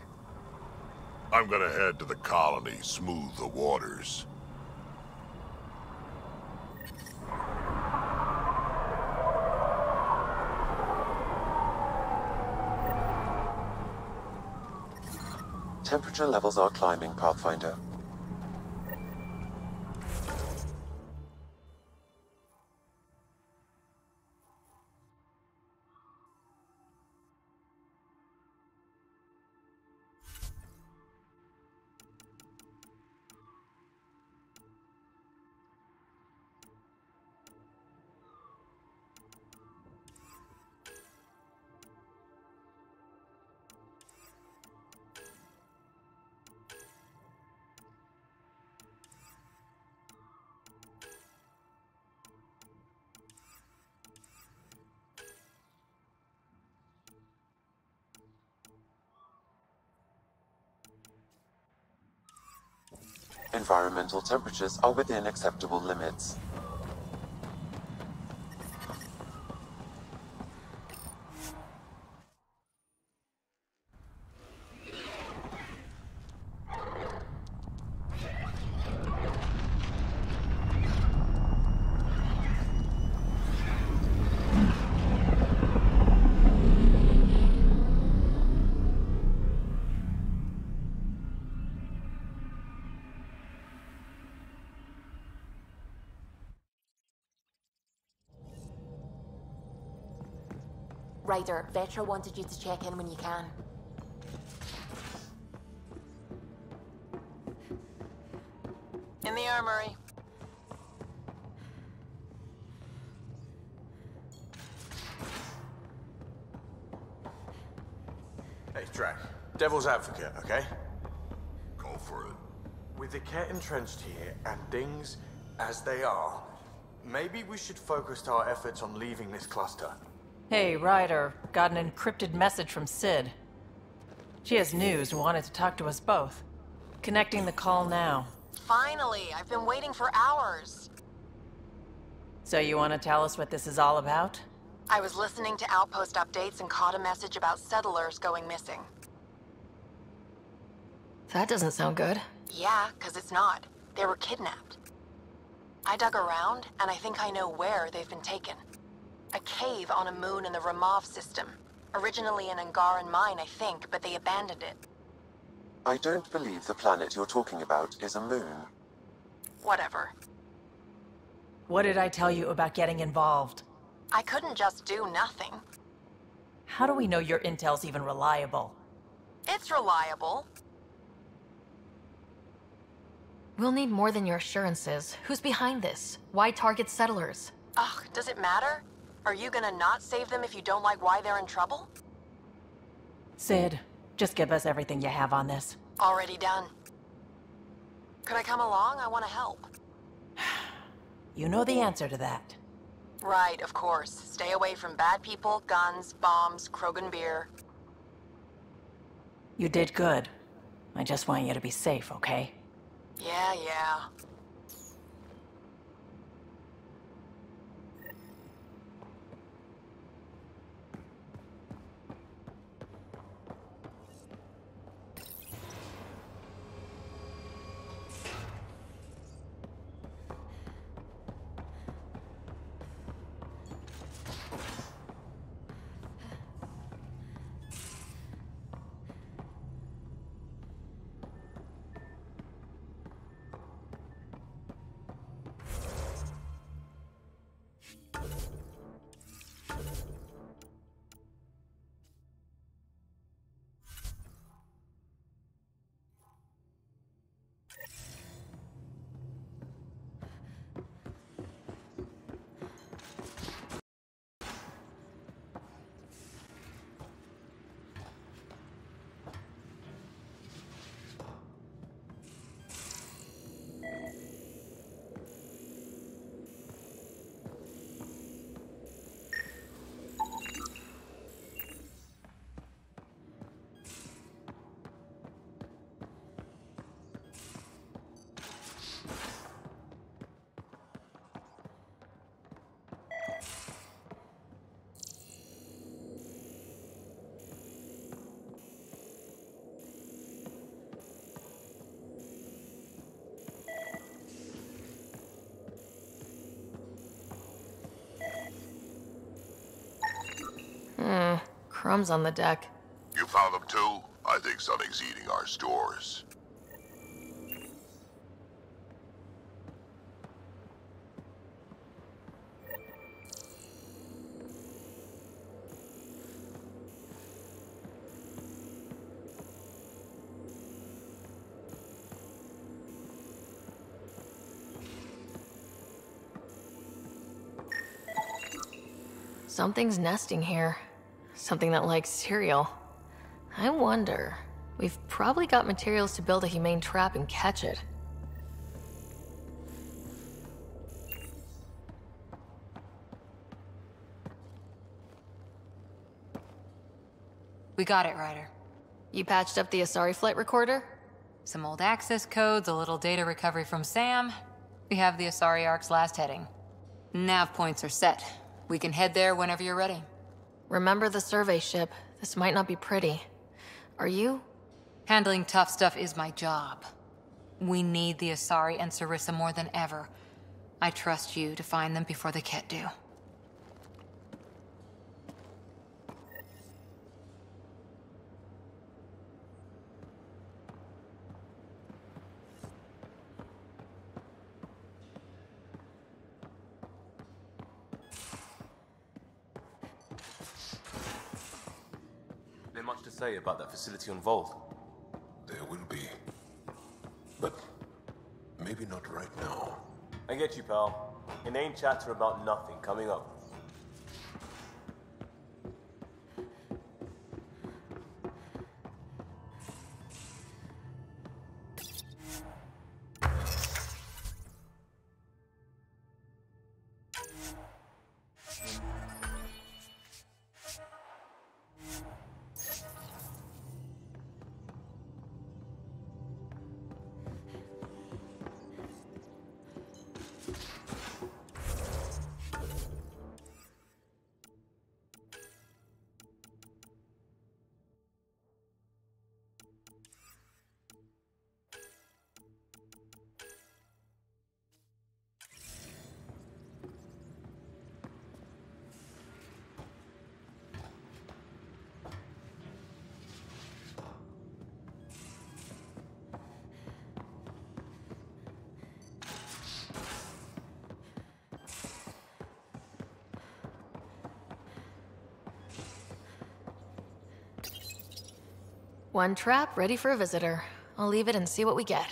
I'm gonna head to the colony, smooth the waters. Temperature levels are climbing, Pathfinder. Environmental temperatures are within acceptable limits. Ryder, Vetra wanted you to check in when you can. In the armory. Hey, Drac. Devil's advocate, okay? Go for it. With the Ket entrenched here, and things as they are, maybe we should focus our efforts on leaving this cluster. Hey, Ryder. Got an encrypted message from Sid. She has news and wanted to talk to us both. Connecting the call now. Finally! I've been waiting for hours. So you want to tell us what this is all about? I was listening to outpost updates and caught a message about settlers going missing. That doesn't sound good. Yeah, 'cause it's not. They were kidnapped. I dug around, and I think I know where they've been taken. A cave on a moon in the Ramov system. Originally an Angaran mine, I think, but they abandoned it. I don't believe the planet you're talking about is a moon. Whatever. What did I tell you about getting involved? I couldn't just do nothing. How do we know your intel's even reliable? It's reliable. We'll need more than your assurances. Who's behind this? Why target settlers? Ugh, does it matter? Are you gonna not save them if you don't like why they're in trouble? Sid, just give us everything you have on this. Already done. Could I come along? I want to help. You know the answer to that. Right, of course. Stay away from bad people, guns, bombs, Krogan beer. You did good. I just want you to be safe, okay? Yeah. Crumbs on the deck. You found them too? I think something's eating our stores. Something's nesting here. Something that likes cereal. I wonder. We've probably got materials to build a humane trap and catch it. We got it, Ryder. You patched up the Asari flight recorder? Some old access codes, a little data recovery from Sam. We have the Asari Ark's last heading. Nav points are set. We can head there whenever you're ready. Remember the survey ship. This might not be pretty. Are you? Handling tough stuff is my job. We need the Asari and Sarissa more than ever. I trust you to find them before the Ket do. Much to say about that facility on Volt? There will be. But maybe not right now. I get you, pal. Inane chatter about nothing coming up. One trap ready for a visitor. I'll leave it and see what we get.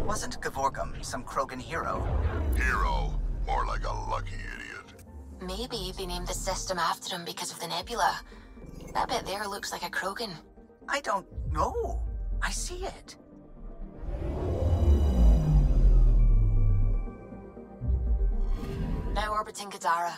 Wasn't Gavorkum some Krogan hero? Hero? More like a lucky idiot. Maybe they named the system after him because of the nebula. That bit there looks like a Krogan. I don't know. I see it. Now orbiting Kadara.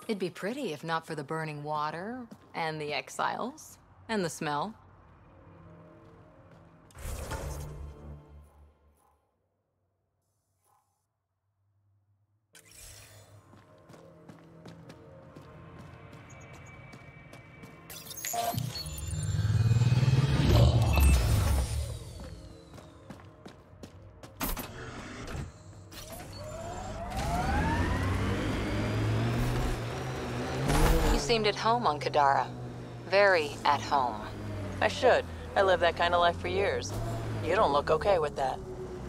It'd be pretty if not for the burning water, and the exiles, and the smell. Seemed at home on Kadara. Very at home. I should. I lived that kind of life for years. You don't look okay with that.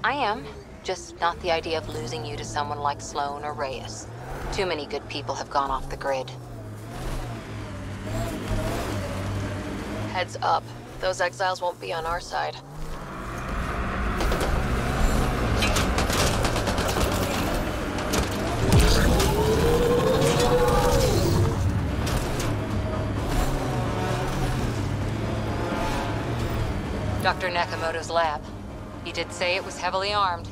I am. Just not the idea of losing you to someone like Sloan or Reyes. Too many good people have gone off the grid. Heads up. Those exiles won't be on our side. Dr. Nakamoto's lab. He did say it was heavily armed.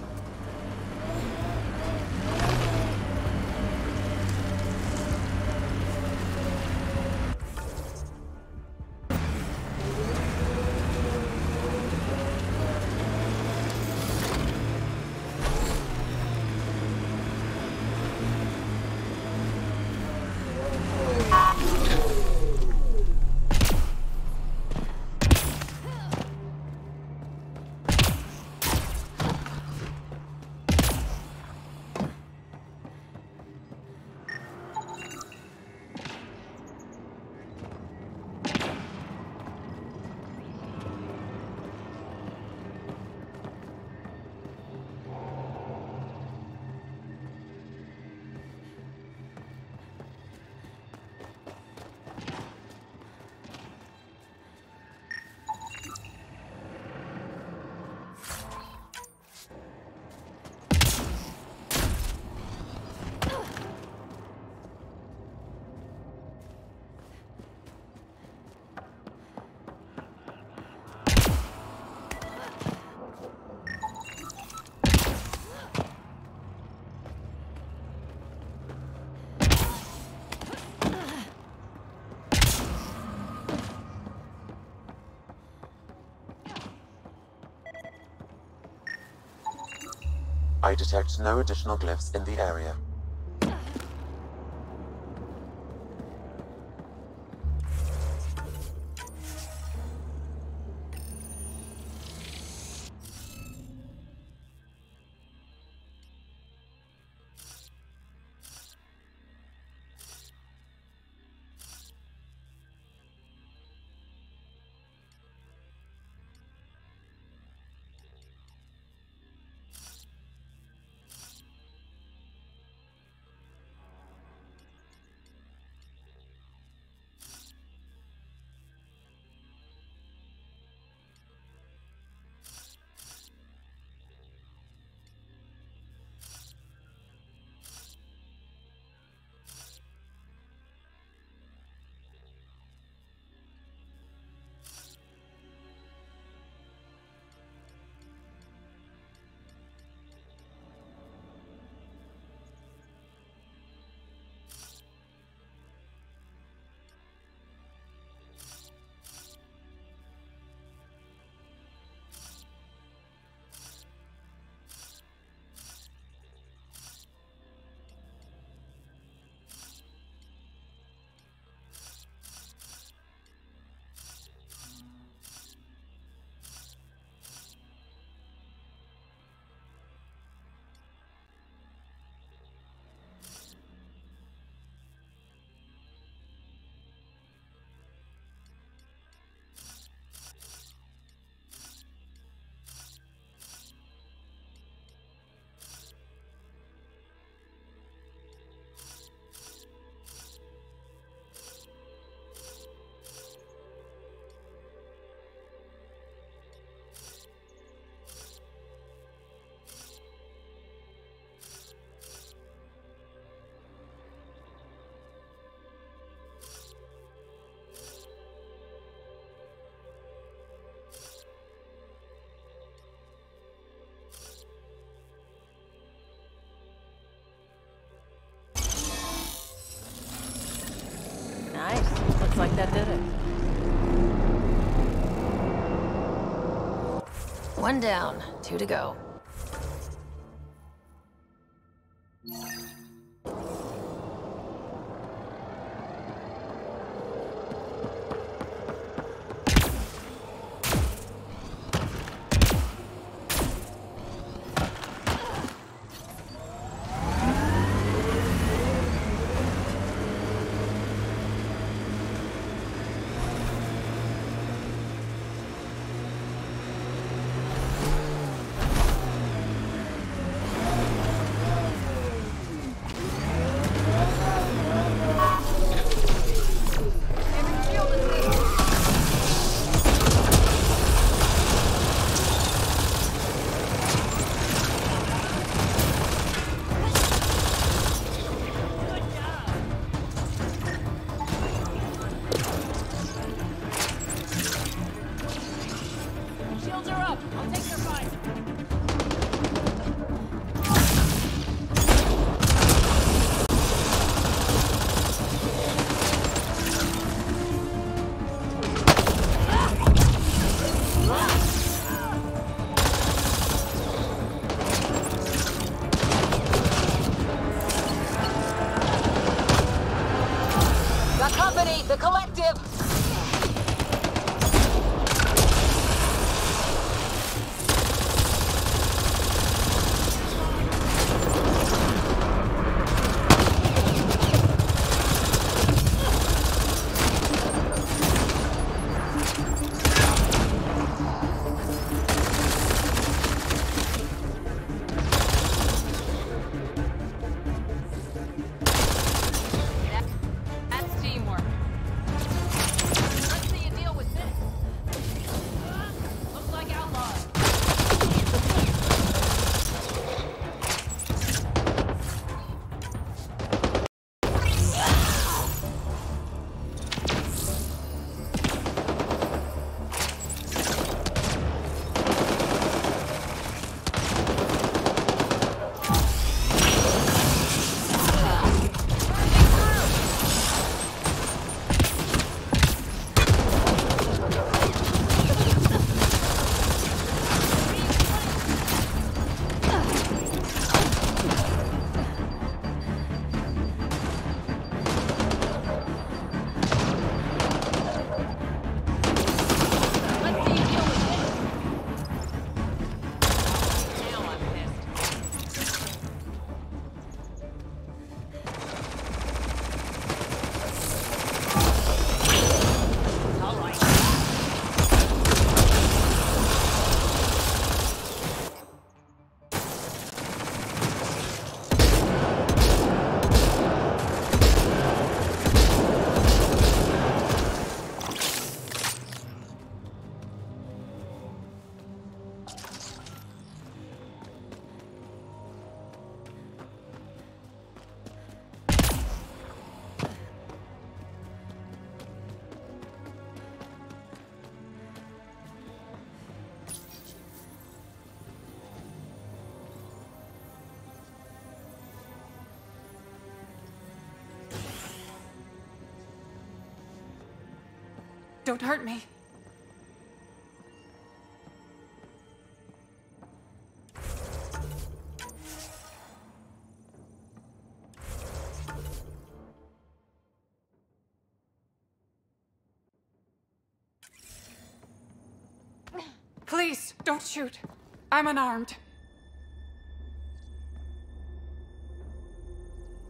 I detect no additional glyphs in the area. Nice. Looks like that did it. One down, 2 to go. The collective! Don't hurt me. Please, don't shoot. I'm unarmed.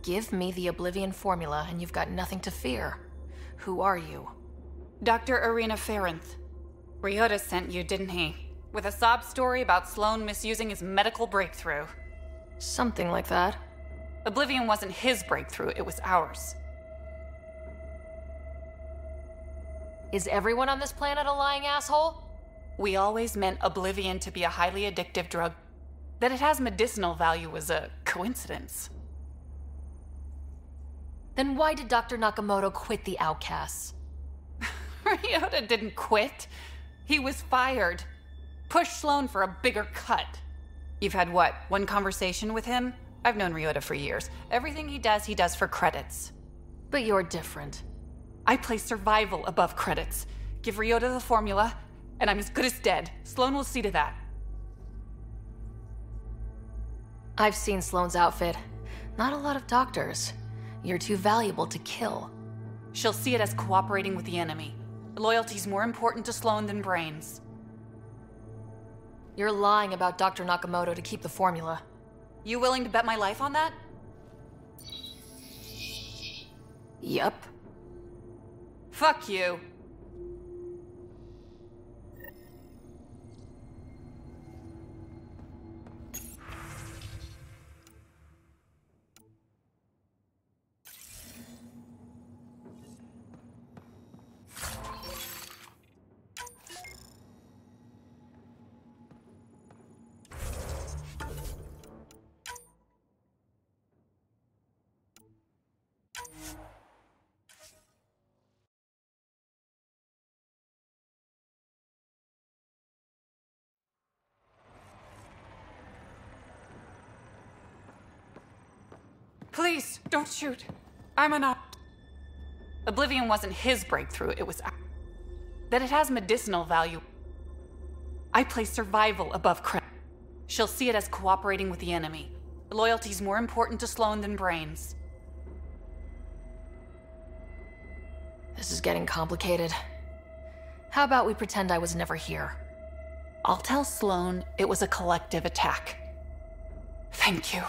Give me the Oblivion formula and you've got nothing to fear. Who are you? Dr. Irina Ferenth. Ryder sent you, didn't he? With a sob story about Sloan misusing his medical breakthrough. Something like that. Oblivion wasn't his breakthrough, it was ours. Is everyone on this planet a lying asshole? We always meant Oblivion to be a highly addictive drug. That it has medicinal value was a coincidence. Then why did Dr. Nakamoto quit the Outcasts? Ryder didn't quit. He was fired. Pushed Sloan for a bigger cut. You've had what, one conversation with him? I've known Ryder for years. Everything he does for credits. But you're different. I place survival above credits. Give Ryder the formula, and I'm as good as dead. Sloan will see to that. I've seen Sloan's outfit. Not a lot of doctors. You're too valuable to kill. She'll see it as cooperating with the enemy. Loyalty's more important to Sloan than brains. You're lying about Dr. Nakamoto to keep the formula. You willing to bet my life on that? Yep. Fuck you. Please, don't shoot. I'm an Oblivion wasn't his breakthrough, it was that it has medicinal value. I place survival above credit. She'll see it as cooperating with the enemy. Loyalty's more important to Sloan than brains. This is getting complicated. How about we pretend I was never here? I'll tell Sloan it was a collective attack. Thank you.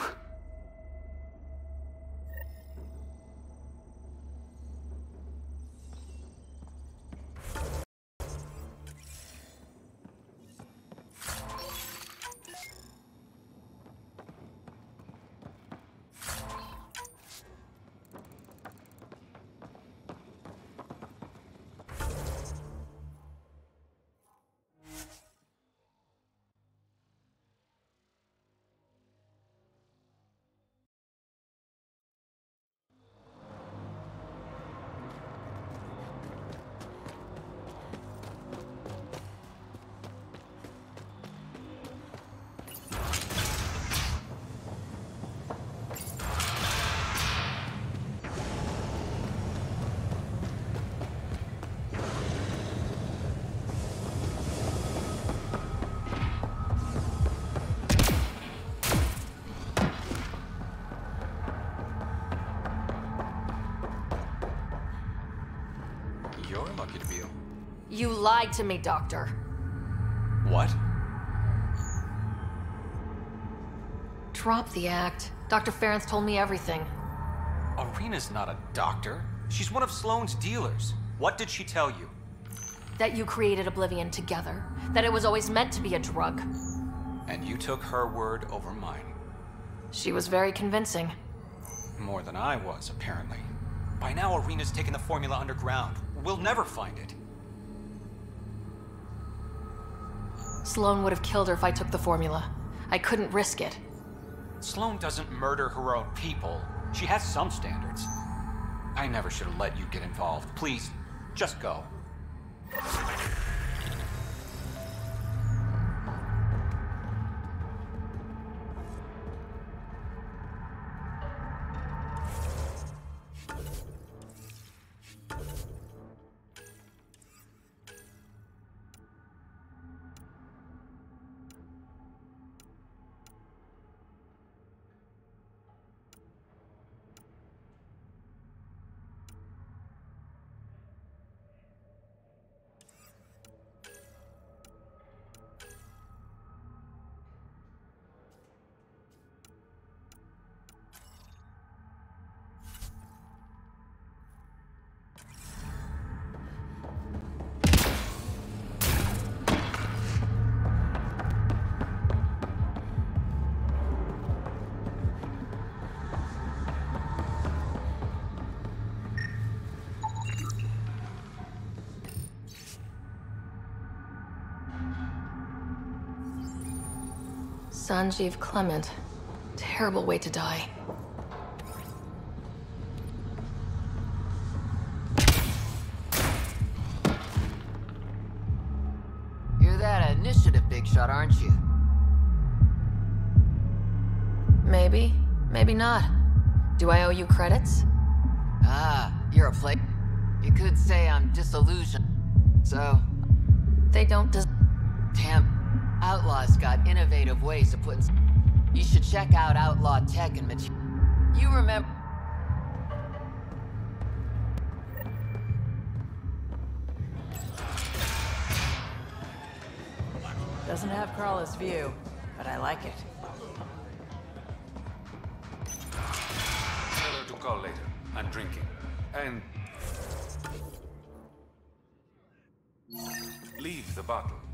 You're lucky to be a... You lied to me, Doctor. What? Drop the act. Dr. Ference told me everything. Irina's not a doctor. She's one of Sloan's dealers. What did she tell you? That you created Oblivion together. That it was always meant to be a drug. And you took her word over mine. She was very convincing. More than I was, apparently. By now, Irina's taken the formula underground. We'll never find it. Sloan would have killed her if I took the formula. I couldn't risk it. Sloan doesn't murder her own people. She has some standards. I never should have let you get involved. Please, just go. Sanjeev Clement. Terrible way to die. You're that initiative big shot, aren't you? Maybe. Maybe not. Do I owe you credits? Ah, you're a player. You could say I'm disillusioned. So... They don't Damn. Outlaws got innovative ways of putting... You should check out Outlaw Tech and Material. You remember... Doesn't have Crawler's view, but I like it. Tell her to call later. I'm drinking. And... leave the bottle.